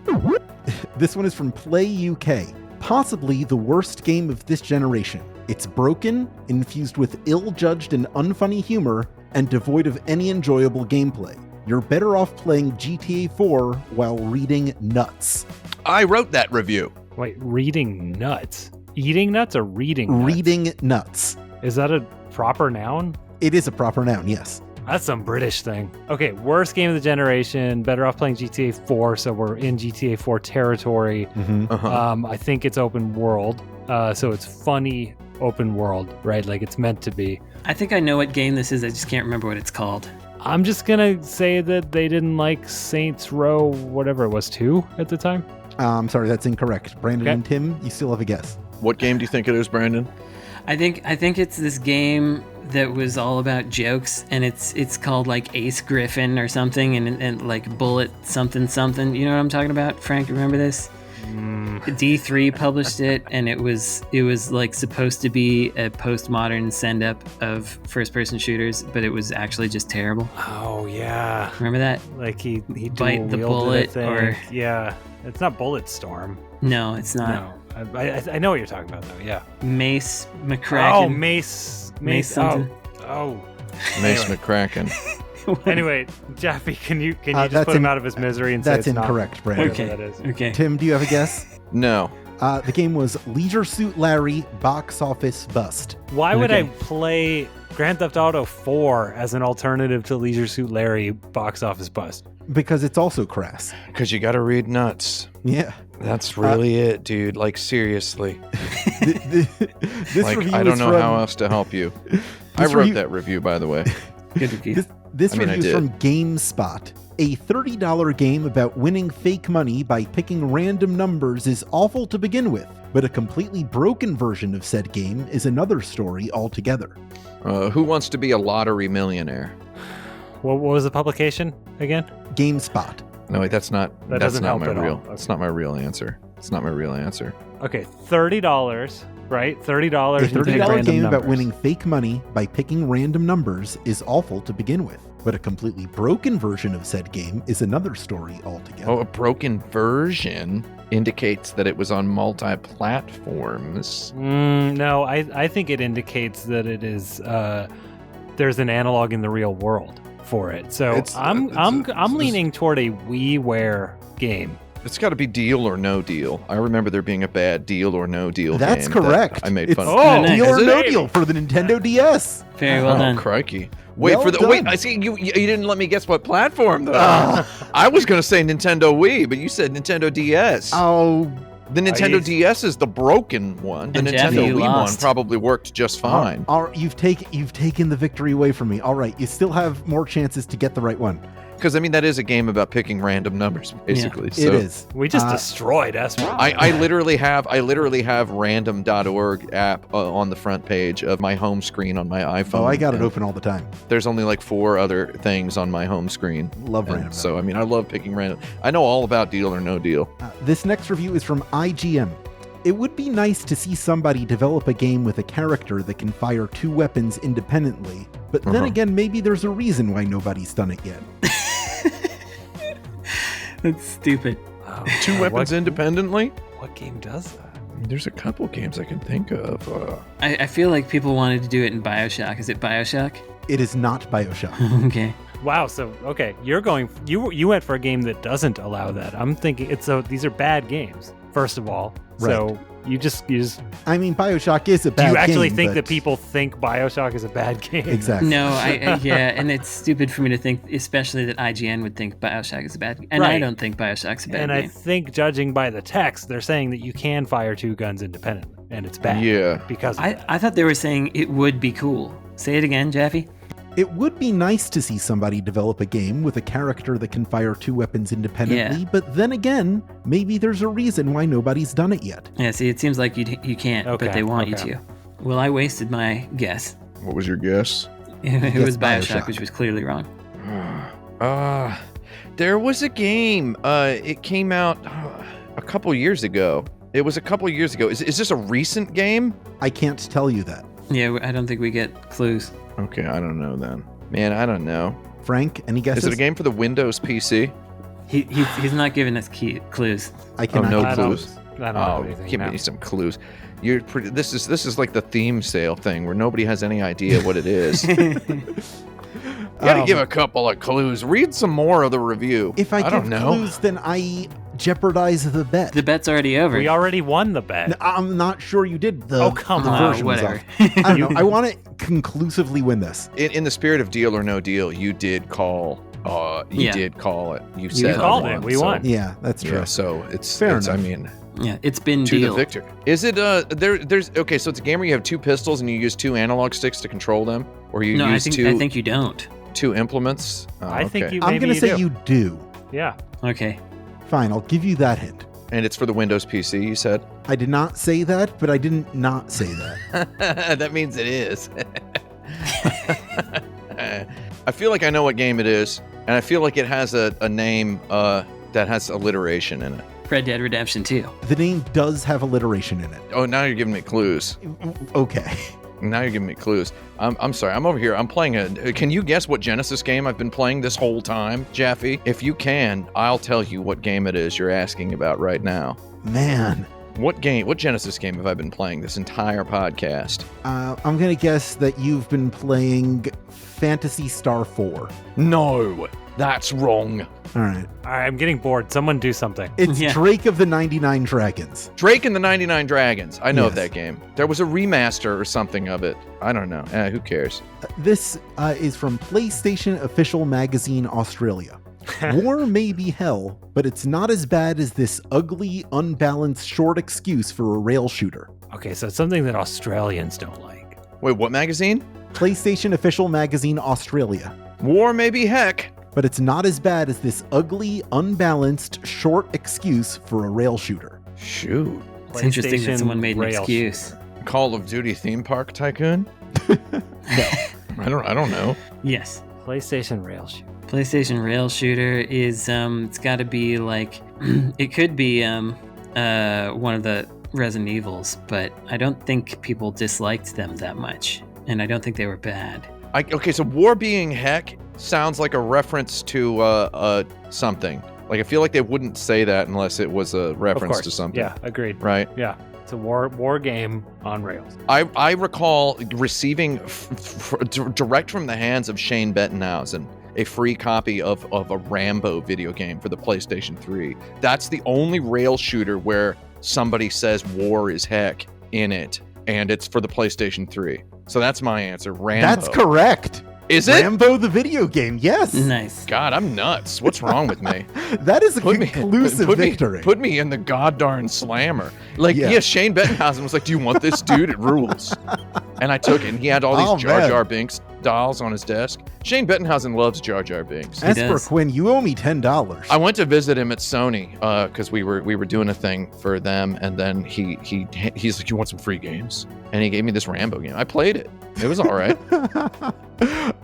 This one is from Play UK. Possibly the worst game of this generation. It's broken, infused with ill-judged and unfunny humor, and devoid of any enjoyable gameplay. You're better off playing GTA 4 while reading nuts. I wrote that review. Wait, reading nuts? Eating nuts or reading nuts? Reading nuts. Is that a proper noun? It is a proper noun, yes. That's some British thing. Okay, worst game of the generation. Better off playing GTA 4, so we're in GTA 4 territory. Uh-huh. I think it's open world. So it's funny open world, right? Like it's meant to be. I think I know what game this is. I just can't remember what it's called. I'm just going to say that they didn't like Saints Row, whatever it was, 2 at the time. I'm sorry, that's incorrect. Brandon Okay. and Tim, you still have a guess. What game do you think it is, Brandon? I think it's this game that was all about jokes, and it's called like Ace Griffin or something, and like Bullet something. You know what I'm talking about, Frank? Remember this? D3 published it, and it was like supposed to be a postmodern send up of first person shooters, but it was actually just terrible. Oh, yeah. Remember that? Like he Bite the bullet, or yeah, it's not Bulletstorm. no, it's not. No, I know what you're talking about though. Yeah. Mace Oh, McCracken. Mace something. Oh. Mace Anyway. McCracken. Anyway, Jaffe, can you that's just put him out of his misery and say That's it's not incorrect, Brandon. whatever Okay. that is? Okay. Tim, do you have a guess? No. The game was Leisure Suit Larry Box Office Bust. Why would I Okay. play Grand Theft Auto 4 as an alternative to Leisure Suit Larry box office bust? Because it's also crass. Because you got to read nuts. Yeah. That's really it, dude. Like, seriously. This Like, review I don't is know from, how else to help you. I This wrote review- that review, by the way. Good review. This I mean, I review is did. from GameSpot. A $30 game about winning fake money by picking random numbers is awful to begin with, but a completely broken version of said game is another story altogether. Who wants to be a lottery millionaire? What was the publication again? GameSpot. No, wait, that's not. That that's doesn't not help my at all. real. Okay. That's not my real answer. It's not my real answer. Okay, $30, right? $30. A and pick $30 random game about numbers. winning fake money by picking random numbers is awful to begin with, but a completely broken version of said game is another story altogether. Oh, a broken version indicates that it was on multi-platforms. No, I think it indicates that it is. There's an analog in the real world for it. So I'm leaning toward a WiiWare game. It's got to be Deal or No Deal. I remember there being a bad Deal or No Deal That's game correct. that I made It's fun of. Oh, Deal or is it? No Deal for the Nintendo DS. Very well Oh, done. crikey. Wait Well for the wait. done. I see you didn't let me guess what platform though. I was gonna say Nintendo Wii, but you said Nintendo DS. Oh, The Nintendo you- DS is the broken one. The And Jeffy, Nintendo you Wii one lost. probably worked just fine. all right, you've taken the victory away from me. All right, you still have more chances to get the right one. Because I mean that is a game about picking random numbers, basically. So It is. We just destroyed Esperanto. I literally have random.org app on the front page of my home screen on my iPhone. Oh, I got it and open all the time. There's only like 4 other things on my home screen. Love And random. so I mean I love picking random. I know all about Deal or No Deal. This next review is from IGM. It would be nice to see somebody develop a game with a character that can fire 2 weapons independently, but then again, maybe there's a reason why nobody's done it yet. That's stupid. Oh, 2 weapons independently? What game does that? There's a couple games I can think of. I feel like people wanted to do it in Bioshock. Is it Bioshock? It is not BioShock. Okay. Wow. So okay, you're going. You went for a game that doesn't allow that. I'm thinking these are bad games. First of all, so you just I mean, BioShock is a do bad game. you actually think but- that people think BioShock is a bad game? Exactly. No, yeah, and it's stupid for me to think, especially that IGN would think Bioshock is a bad game. And I Right. don't think Bioshock's a bad And I game. think, judging by the text, they're saying that you can fire 2 guns independently, and it's bad. Yeah. Because of that. I thought they were saying it would be cool. Say it again, Jaffe. It would be nice to see somebody develop a game with a character that can fire 2 weapons independently, Yeah. but then again, maybe there's a reason why nobody's done it yet. Yeah, see, it seems like you can't, Okay, but they want okay. you to. Well, I wasted my guess. What was your guess? It was Bioshock. Bioshock, which was clearly wrong. There was a game. It came out a couple years ago. It was a couple years ago. Is this a recent game? I can't tell you that. Yeah, I don't think we get clues. Okay, I don't know then. Man, I don't know. Frank, any guesses? Is it a game for the Windows PC? He's not giving us clues. I cannot. no I don't- clues. I don't Oh, have anything give now. me some clues. This is like the theme sale thing where nobody has any idea what it is. You gotta give a couple of clues. Read some more of the review. If I don't give know. clues, then I jeopardize the bet. The bet's already over. We already won the bet. I'm not sure you did. The Oh, come the on. version was whatever. off. I don't know. I want to conclusively win this. In the spirit of Deal or No Deal, you did call You Yeah. did call it. You You said called I it. won, We so- won. Yeah, that's true. Yeah, so it's Fair I enough. mean, Yeah, it's been to deal. the victor. Is it there's okay, so it's a game where you have 2 pistols and you use 2 analog sticks to control them, or you No, I use think you don't. 2 implements? Oh, I think okay. you. I'm maybe going to say do. you do. Yeah. Okay. Fine, I'll give you that hint. And it's for the Windows PC, you said? I did not say that, but I didn't not say that. That means it is. I feel like I know what game it is, and I feel like it has a name that has alliteration in it. Red Dead Redemption 2. The name does have alliteration in it. Oh, now you're giving me clues. Okay. Now you're giving me clues. I'm sorry. I'm over here. I'm playing Can you guess what Genesis game I've been playing this whole time, Jaffe? If you can, I'll tell you what game it is you're asking about right now. Man. What Genesis game have I been playing this entire podcast? I'm going to guess that you've been playing Phantasy Star 4. No, that's wrong. All right. I'm getting bored. Someone do something. It's Yeah. Drake of the 99 Dragons. Drake and the 99 Dragons. I know of Yes. that game. There was a remaster or something of it. I don't know. Who cares? This is from PlayStation Official Magazine Australia. War may be hell, but it's not as bad as this ugly, unbalanced short excuse for a rail shooter. Okay, so it's something that Australians don't like. Wait, what magazine? PlayStation Official Magazine Australia. War maybe heck. But it's not as bad as this ugly, unbalanced, short excuse for a rail shooter. Shoot. It's interesting that PlayStation someone made an rail excuse. shooter. Call of Duty Theme Park Tycoon? I don't know. Yes. PlayStation rail shooter. PlayStation Rail Shooter is it's got to be like it could be one of the Resident Evils, but I don't think people disliked them that much, and I don't think they were bad. Okay, so war being heck sounds like a reference to something. Like I feel like they wouldn't say that unless it was a Of reference course. to something. Yeah, agreed. Right. Yeah, it's a war game on rails. I recall receiving direct from the hands of Shane Bettenhausen a free copy of a Rambo video game for the PlayStation 3. That's the only rail shooter where somebody says war is heck in it, and it's for the PlayStation 3. So that's my answer, Rambo. That's correct. Is it? Rambo the video game, yes. Nice. God, I'm nuts. What's wrong with me? That is a conclusive victory. Put me in the goddarn slammer. Like, Yeah. yeah, Shane Bettenhausen was like, do you want this, dude? It rules. And I took it, and he had all Oh, these Jar man. Jar Binks dolls on his desk. Shane Bettenhausen loves Jar Jar Binks. He Esper does. Quinn, you owe me $10. I went to visit him at Sony because we were doing a thing for them, and then he's like, you want some free games? And he gave me this Rambo game. I played it. It was all right.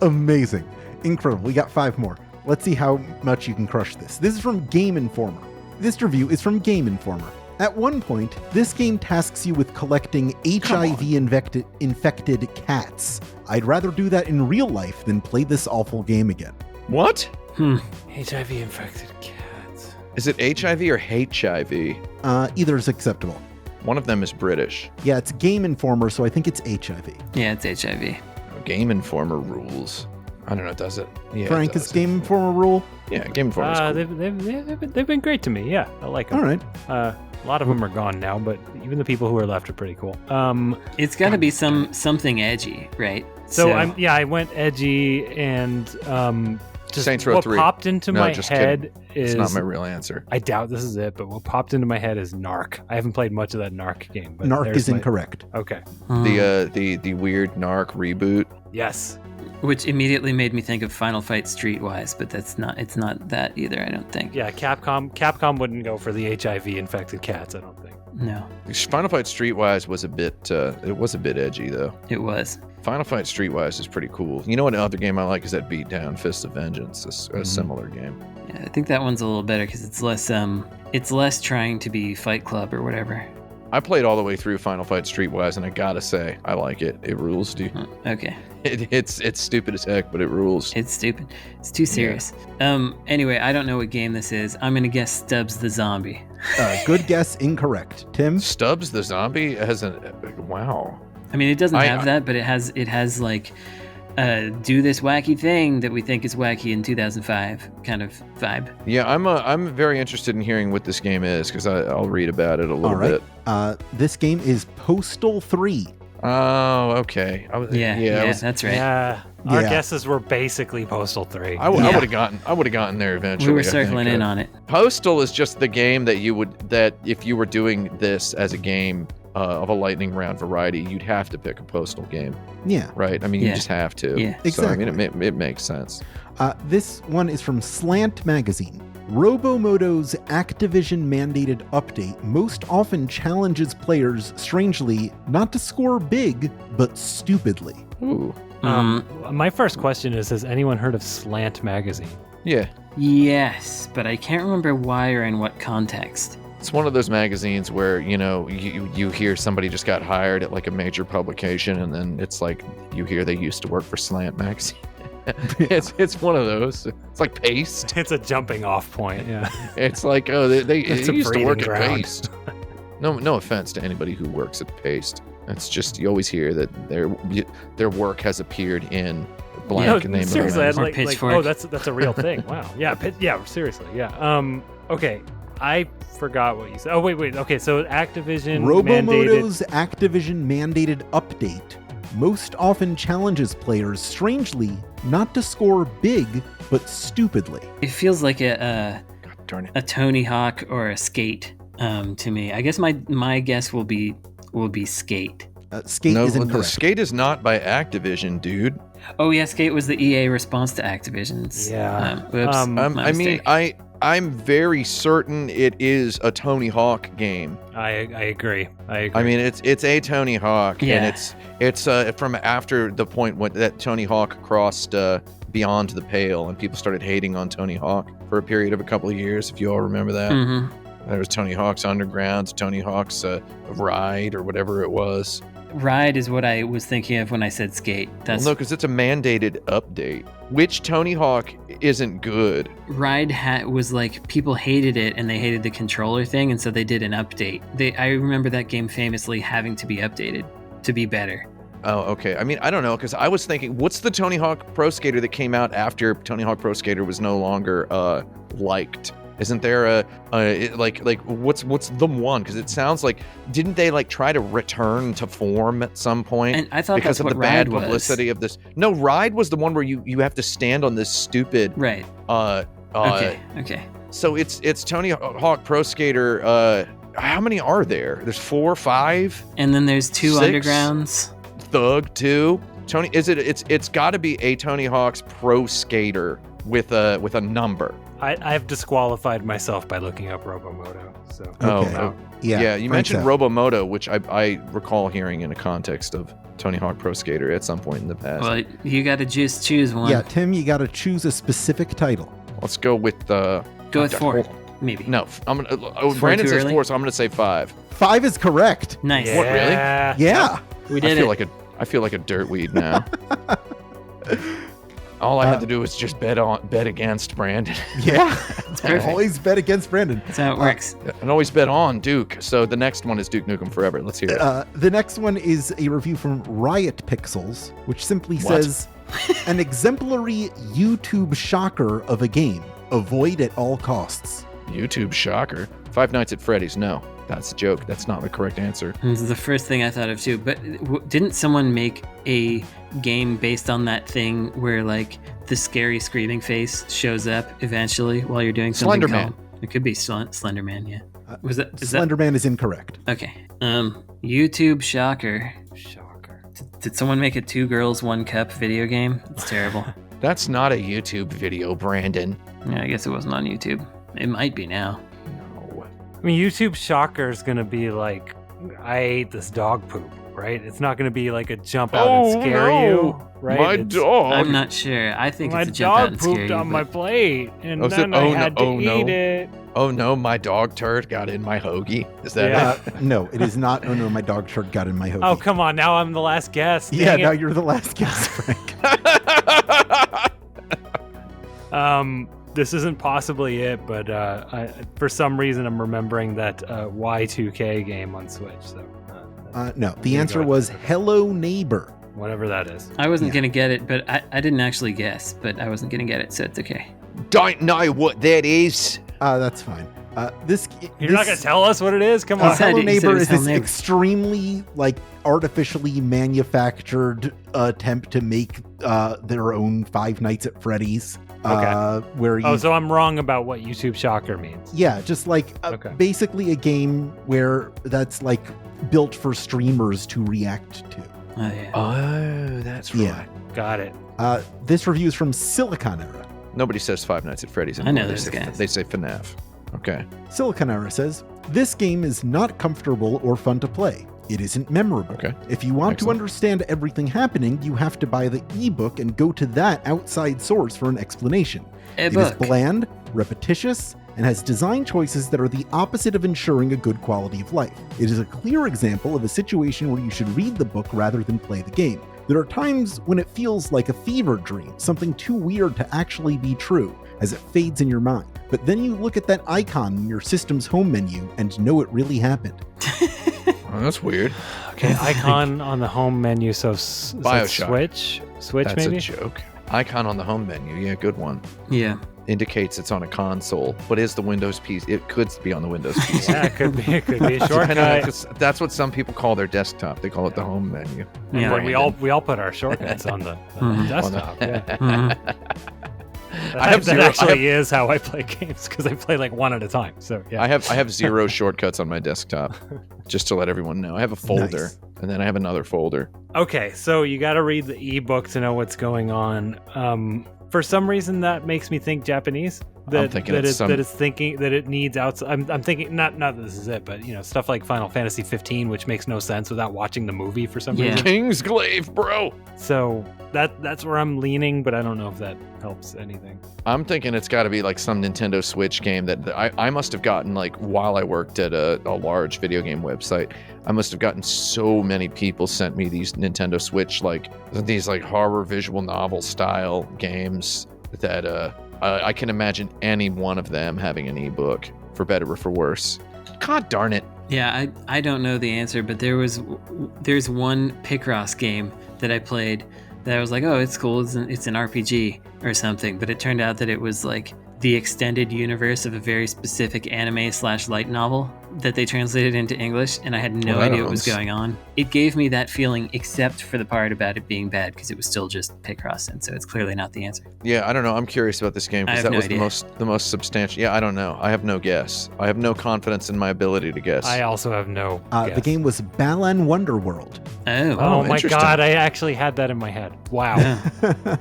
Amazing. Incredible. We got 5 more. Let's see how much you can crush this. This is from Game Informer. This review is from Game Informer. At one point, this game tasks you with collecting HIV-infected cats. I'd rather do that in real life than play this awful game again. What? HIV infected cats. Is it HIV or HIV? Either is acceptable. One of them is British. Yeah, it's Game Informer, so I think it's HIV. Yeah, it's HIV. Game Informer rules. I don't know, does it? Yeah, Frank, it is does. Game Informer rule? Yeah, Game Informer is cool. They've been great to me. Yeah, I like them. All right. A lot of them are gone now, but even the people who are left are pretty cool. It's got to be something edgy, right? So I went edgy and just Saints Row what 3. popped into No, my just head It's is not my real answer. I doubt this is it, but what popped into my head is Narc. I haven't played much of that Narc game. But Narc there's is my- incorrect. Okay. The weird Narc reboot. Yes. Which immediately made me think of Final Fight Streetwise, but it's not that either, I don't think. Yeah, Capcom wouldn't go for the HIV infected cats, I don't think. No, Final Fight Streetwise was a bit edgy though. it was. Final Fight Streetwise is pretty cool. You know what other game I like is that Beatdown Fist of Vengeance, a similar game. Yeah, I think that one's a little better because it's less trying to be Fight Club or whatever. I played all the way through Final Fight Streetwise, and I gotta say, I like it. It rules, dude. Okay. It's stupid as heck, but it rules. It's stupid. It's too serious. Anyway, I don't know what game this is. I'm gonna guess Stubbs the Zombie. Good guess, incorrect. Tim? Stubbs the Zombie has wow. I mean, it doesn't have that, but it has like do this wacky thing that we think is wacky in 2005 kind of vibe. Yeah, I'm very interested in hearing what this game is because I'll read about it a little All right. bit. This game is Postal 3. Oh, okay. Yeah, that's right. Yeah. Our Yeah. guesses were basically Postal 3. I would have gotten there eventually. We were I circling think. in on it. Postal is just the game that if you were doing this as a game of a lightning round variety, you'd have to pick a Postal game, Yeah. right? I mean, you just have to. Yeah. So, I mean, Exactly. it makes sense. This one is from Slant Magazine. Robomoto's Activision-mandated update most often challenges players, strangely, not to score big, but stupidly. Ooh. My first question is, has anyone heard of Slant Magazine? Yeah. Yes, but I can't remember why or in what context. It's one of those magazines where, you hear somebody just got hired at like a major publication, and then it's like you hear they used to work for Slant Magazine. It's one of those. It's like Paste. It's a jumping off point, yeah. It's like, oh, they It's a used to work breeding at ground. Paste. No offense to anybody who works at Paste. It's just you always hear that their work has appeared in blank name seriously, of the Or like, Pitchfork. oh, that's a real thing. Wow. Yeah, seriously. Yeah. Okay. I forgot what you said. Oh, wait. Okay, so Activision mandated. Robomoto's Activision-mandated update most often challenges players, strangely, not to score big, but stupidly. It feels like a God darn it. a Tony Hawk or a Skate to me. I guess my guess will be Skate. Skate No, is the incorrect. Skate is not by Activision, dude. Oh yeah, Skate was the EA response to Activision's. Yeah. Whoops. my I mean, mistake. I'm very certain it is a Tony Hawk game. I agree. I mean, it's a Tony Hawk, Yeah. and it's from after the point when that Tony Hawk crossed beyond the pale, and people started hating on Tony Hawk for a period of a couple of years. If you all remember that, Mhm. there was Tony Hawk's Underground, Tony Hawk's Ride, or whatever it was. Ride is what I was thinking of when I said Skate. That's Well, no, because it's a mandated update. Which Tony Hawk isn't good? Ride was like people hated it and they hated the controller thing, and so they did an update. I remember that game famously having to be updated to be better. Oh, okay. I mean, I don't know, because I was thinking, what's the Tony Hawk Pro Skater that came out after Tony Hawk Pro Skater was no longer liked? Isn't there what's the one? Because it sounds like, didn't they like try to return to form at some point? And I thought because that's of what the bad Ride was. publicity of this. No, Ride was the one where you have to stand on this stupid. Right. Okay. Okay. So it's Tony Hawk Pro Skater. How many are there? There's 4, 5. And then there's 2 6? undergrounds. Thug 2. Tony, it's got to be a Tony Hawk's Pro Skater with a number. I've disqualified myself by looking up Robomoto. So Okay. Yeah, You Frank's mentioned out. Robomoto, which I recall hearing in a context of Tony Hawk Pro Skater at some point in the past. Well, you got to just choose one. Yeah, Tim, you got to choose a specific title. Let's go with Go with 4, hold on. maybe. No, I'm gonna. Four Brandon too says early? 4, so I'm gonna say 5. 5 is correct. Nice. yeah. What, really? Yeah. We did it. I feel like a dirtweed now. All I had to do was just bet against Brandon. Yeah. perfect. Always bet against Brandon. That's how it works. And always bet on Duke. So the next one is Duke Nukem Forever. Let's hear it. The next one is a review from Riot Pixels, which simply What? says, an exemplary YouTube shocker of a game. Avoid at all costs. YouTube shocker. Five Nights at Freddy's. No, that's a joke. That's not the correct answer. This is the first thing I thought of too. But didn't someone make a game based on that thing where like the scary screaming face shows up eventually while you're doing something? Slenderman. It could be Slenderman. Yeah. Is that Slenderman is incorrect. okay? YouTube shocker. Shocker. Did someone make a 2 girls 1 cup video game? It's terrible. That's not a YouTube video, Brandon. Yeah, I guess it wasn't on YouTube. It might be now. No. I mean, YouTube Shocker is going to be like, I ate this dog poop, right? It's not going to be like a jump out and scare you, right? My It's, dog. I'm not sure. I think My it's a jump out dog and scare pooped you, on my but- plate, and Oh, is then it- I oh, no- had to oh, no. eat it. Oh no, my dog turd got in my hoagie. Is that Yeah. it? No, it is not. Oh no, my dog turd got in my hoagie. Oh, come on. Now I'm the last guest. Yeah, Dang now it. you're the last guest, Frank. This isn't possibly it, but for some reason I'm remembering that Y2K game on Switch. So No, the There you answer go. was Hello Neighbor. whatever that is. I wasn't Yeah. gonna get it, but I didn't actually guess, but I wasn't gonna get it, so it's okay. Don't know what that is. That's fine. You're not going to tell us what it is? Come on. Hello he said Neighbor it was is this Hello Neighbor. extremely artificially manufactured attempt to make their own Five Nights at Freddy's. Okay. Where you, So I'm wrong about what YouTube Shocker means. yeah, just basically a game where that's built for streamers to react to. Oh, yeah. Oh, that's right. Yeah. Got it. This review is from Silicon Era. Nobody says Five Nights at Freddy's I anymore. know those guys. They say FNAF. Okay. Silicon Era says, this game is not comfortable or fun to play. It isn't memorable. Okay. If you want to Excellent. understand everything happening, you have to buy the ebook and go to that outside source for an explanation. It is bland, repetitious, and has design choices that are the opposite of ensuring a good quality of life. It is a clear example of a situation where you should read the book rather than play the game. There are times when it feels like a fever dream, something too weird to actually be true, as it fades in your mind. But then you look at that icon in your system's home menu and know it really happened. Oh, that's weird. Okay, icon on the home menu. So Bioshock. Switch That's maybe? a joke. Icon on the home menu. Yeah, good one. Yeah. Indicates it's on a console. What is the Windows PC? It could be on the Windows PC. Yeah, it could be. It could be a shortcut. That's what some people call their desktop. They call it the home menu. And Yeah. we all put our shortcuts on the desktop. Yeah. Mhm. That actually is how I play games because I play one at a time. So yeah. I have zero shortcuts on my desktop, just to let everyone know. I have a folder, Nice. and then I have another folder. Okay, so you got to read the ebook to know what's going on. For some reason, that makes me think Japanese. I'm thinking that it needs outside. I'm thinking not that this is it, but stuff like Final Fantasy 15, which makes no sense without watching the movie for some Yeah. reason. Kingsglaive, bro. So that's where I'm leaning, but I don't know if that helps anything. I'm thinking it's got to be some Nintendo Switch game that I must have gotten while I worked at a large video game website. I must have gotten so many people sent me these Nintendo Switch these horror visual novel style games that I can imagine any one of them having an ebook, for better or for worse. God darn it. Yeah, I don't know the answer, but there's one Picross game that I played that I was like, oh, it's cool, it's an RPG or something, but it turned out that it was the extended universe of a very specific anime/light novel that they translated into English, and I had no idea what was going on. It gave me that feeling, except for the part about it being bad, because it was still just Picross, and so it's clearly not the answer. Yeah, I don't know. I'm curious about this game because that was the most substantial. Yeah, I don't know. I have no guess. I have no confidence in my my to guess. I also have no guess. The game was Balan Wonderworld. Oh my interesting. god, I actually had that in my head. Wow.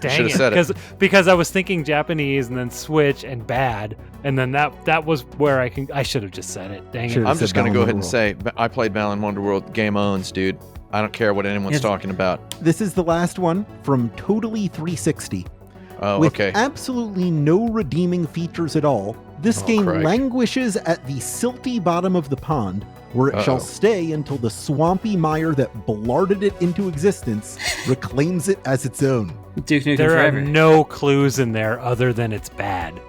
Dang Should've said it. Because I was thinking Japanese and then Switch and bad, and then that was where I should have just said it. Dang it. I'm just going to go ahead and Wonderworld. say I played Balan Wonderworld. Game owns, dude. I don't care what anyone's talking about. This is the last one from Totally 360. Oh, With okay. absolutely no redeeming features at all, this game Craig. languishes at the silty bottom of the pond, where it shall stay until the swampy mire that blarded it into existence reclaims it as its own. Duke Nukem There Forever. are no clues in there other than it's bad.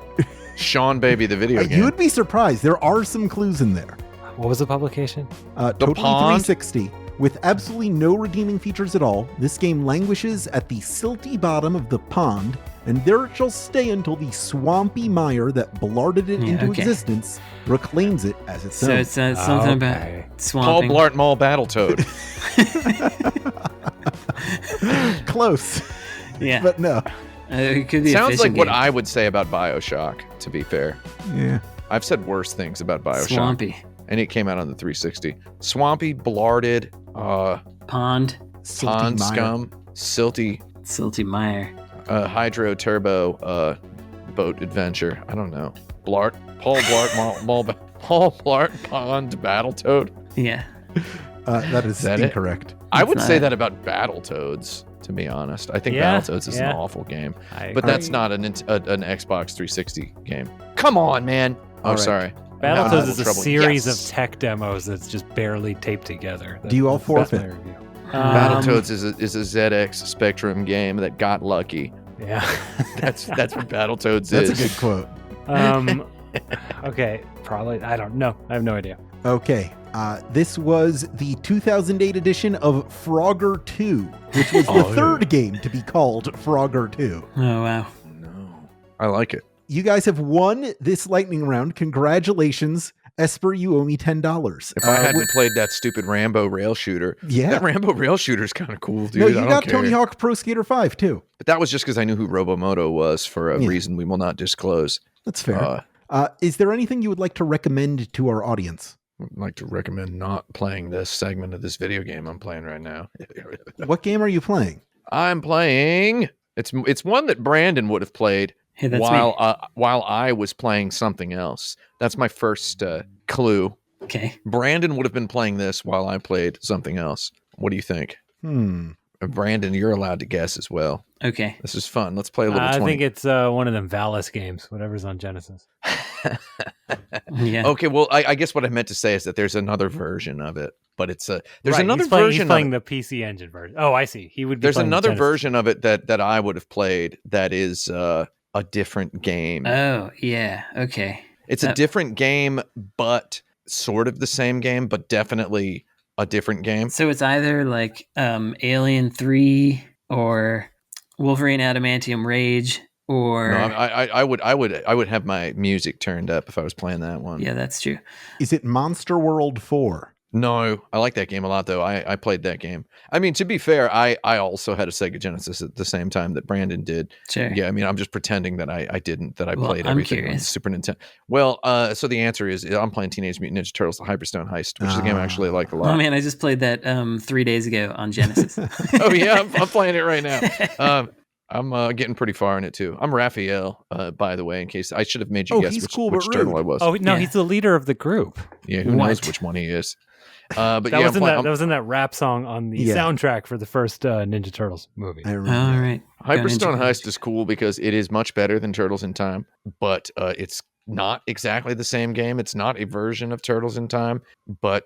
Sean Baby, the video game. You would be surprised. There are some clues in there. What was the publication? Totally pond? 360. With absolutely no redeeming features at all, this game languishes at the silty bottom of the pond, and there it shall stay until the swampy mire that blarded it into existence reclaims it as its So own. it's something about Paul swamping. Blart Mall Battletoad. Close, Yeah. but no. It could be a Sounds fishing like what game. I would say about BioShock, to be fair. Yeah. I've said worse things about BioShock. Swampy. And it came out on the 360. Swampy, blarded, Pond. Silty pond mire. scum, silty, Silty mire. hydro turbo boat adventure. I don't know. Paul Blart Pond Battletoad. Yeah. That is that it? incorrect. I would It's say not. that about Battletoads, to be honest. I think Yeah, Battletoads is an yeah. awful game. I But that's agree. not an Xbox 360 game. Come on, man. Oh, All right. sorry. I'm having Battletoads little is a trouble. series Yes. of tech demos that's just barely taped together. Do you all That's my forfeit? review. Battletoads is a ZX Spectrum game that got lucky. Yeah. That's what Battletoads That's is. a good quote. Okay, probably. I don't know. I have no idea. Okay. This was the 2008 edition of Frogger 2, which was the third game to be called Frogger 2. Oh, wow. No. I like it. you guys have won this lightning round. Congratulations. Esper, you owe me $10. If I hadn't played that stupid Rambo rail shooter, Yeah. that Rambo rail shooter is kind of cool, dude. No, you I don't got care. Tony Hawk Pro Skater 5 too. But that was just because I knew who Robomoto was for a reason we will not disclose. That's fair. Is there anything you would like to recommend to our audience? I'd like to recommend not playing this segment of this video game I'm playing right now. What game are you playing? I'm playing. It's one that Brandon would have played while I was playing something else. That's my first clue. Okay. Brandon would have been playing this while I played something else. What do you think? Brandon, you're allowed to guess as well. Okay. This is fun. Let's play a little 20. I think it's one of them Valis games, whatever's on Genesis. Yeah. Okay, well, I guess what I meant to say is that there's another version of it, but it's there's Right, another he's playing, version he's playing of it. the PC Engine version. Oh, I see. He would be There's playing another Genesis. version of it that I would have played that is a different game. Oh, yeah. Okay. It's a different game, but sort of the same game, but definitely a different game. So it's either like Alien 3 or Wolverine Adamantium Rage or No, I would have my music turned up if I was playing that one. yeah, that's true. Is it Monster World 4? No, I like that game a lot, though. I played that game. I mean, to be fair, I also had a Sega Genesis at the same time that Brandon did. Sure. Yeah, I mean, I'm just pretending that I didn't, that I Well, played I'm everything on curious. Super Nintendo. Well, so the answer is I'm playing Teenage Mutant Ninja Turtles: The Hyperstone Heist, which is a game I actually like a lot. Oh man, I just played that 3 days ago on Genesis. Oh yeah, I'm playing it right now. I'm getting pretty far in it too. I'm Raphael, by the way, in case I should have made you guess he's which, cool, which but turtle rude. I was. Oh no, Yeah. he's the leader of the group. Yeah, who knows What? which one he is? But That yeah, was that was in that rap song on the Yeah. soundtrack for the first Ninja Turtles movie. I remember. All right. Hyperstone Go Ninja Heist is cool because it is much better than Turtles in Time, but it's not exactly the same game. It's not a version of Turtles in Time, but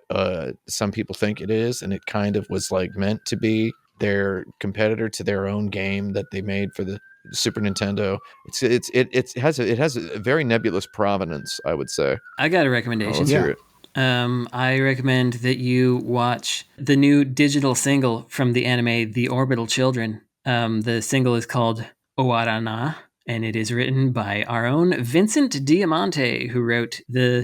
some people think it is, and it kind of was like meant to be their competitor to their own game that they made for the Super Nintendo. It has a very nebulous provenance, I would say. I got a Oh, recommendation. let's hear it. I recommend that you watch the new digital single from the anime The Orbital Children. The single is called Owarana, and it is written by our own Vincent Diamante, who wrote the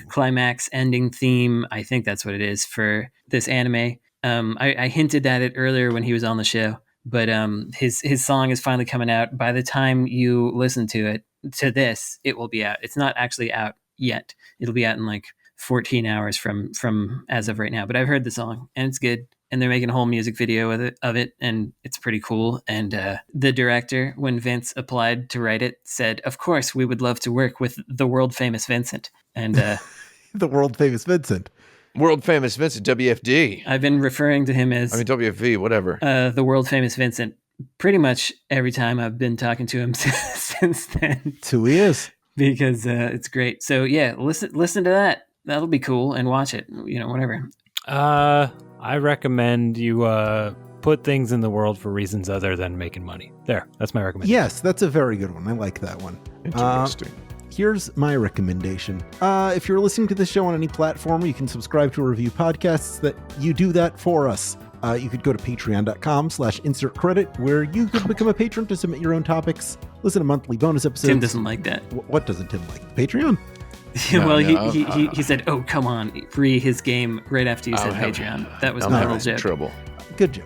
climax ending theme. I think that's what it is for this anime. I hinted at it earlier when he was on the show, but his song is finally coming out. By the time you listen to this, it will be out. It's not actually out yet. It'll be out in like 14 hours from as of right now, but I've heard the song and it's good, and they're making a whole music video of it and it's pretty cool. And the director, when Vince applied to write it, said, of course we would love to work with the world famous Vincent. And The world famous Vincent. World famous Vincent, WFD. I've been referring to him as WFV, whatever. the world famous Vincent pretty much every time I've been talking to him since then, That's who he is. because it's great. So yeah, listen to that. That'll be cool, and watch it. Whatever. I recommend you put things in the world for reasons other than making money. There, that's my recommendation. Yes, that's a very good one. I like that one. Interesting. Here's my recommendation. If you're listening to this show on any platform, you can subscribe to review podcasts. That you do that for us. You could go to patreon.com/insertcredit, where you could become a patron to submit your own topics, listen to monthly bonus episodes. Tim doesn't like that. What doesn't Tim like? Patreon? Well, no, he said, "Oh, come on, free his game" right after you said Patreon. That was I'm my having little joke. trouble. Good joke.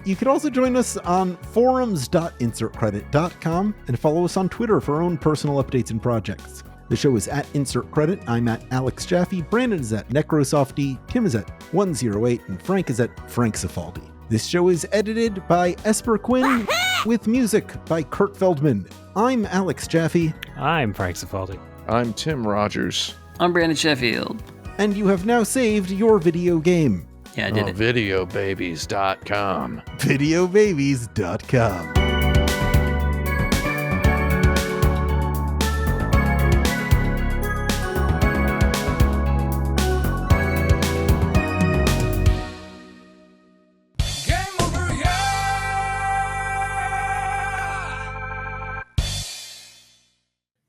You can also join us on forums.insertcredit.com and follow us on Twitter for our own personal updates and projects. The show is at Insert Credit. I'm at Alex Jaffe. Brandon is at Necrosofty. Tim is at 108. And Frank is at Frank Cifaldi. This show is edited by Esper Quinn with music by Kurt Feldman. I'm Alex Jaffe. I'm Frank Cifaldi. I'm Tim Rogers. I'm Brandon Sheffield. And you have now saved your video game. Yeah, I did it. Videobabies.com. Videobabies.com.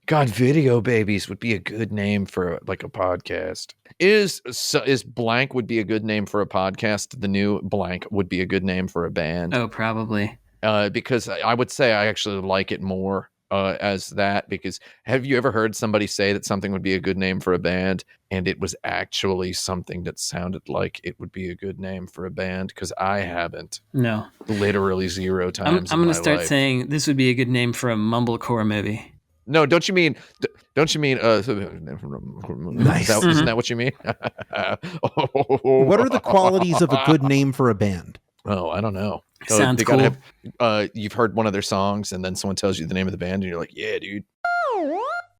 God, Video Babies would be a good name for like a podcast. Is blank would be a good name for a podcast. The new blank would be a good name for a band. Oh, probably. Because I would say I actually like it more as that, because have you ever heard somebody say that something would be a good name for a band and it was actually something that sounded like it would be a good name for a band? Because I haven't. No. Literally 0 times. I'm going to start saying this would be a good name for a mumblecore movie. No, don't you mean Nice. Isn't that what you mean? What are the qualities of a good name for a band? Oh, I don't know. Sounds they cool. gotta have, you've heard one of their songs and then someone tells you the name of the band and you're like, yeah, dude.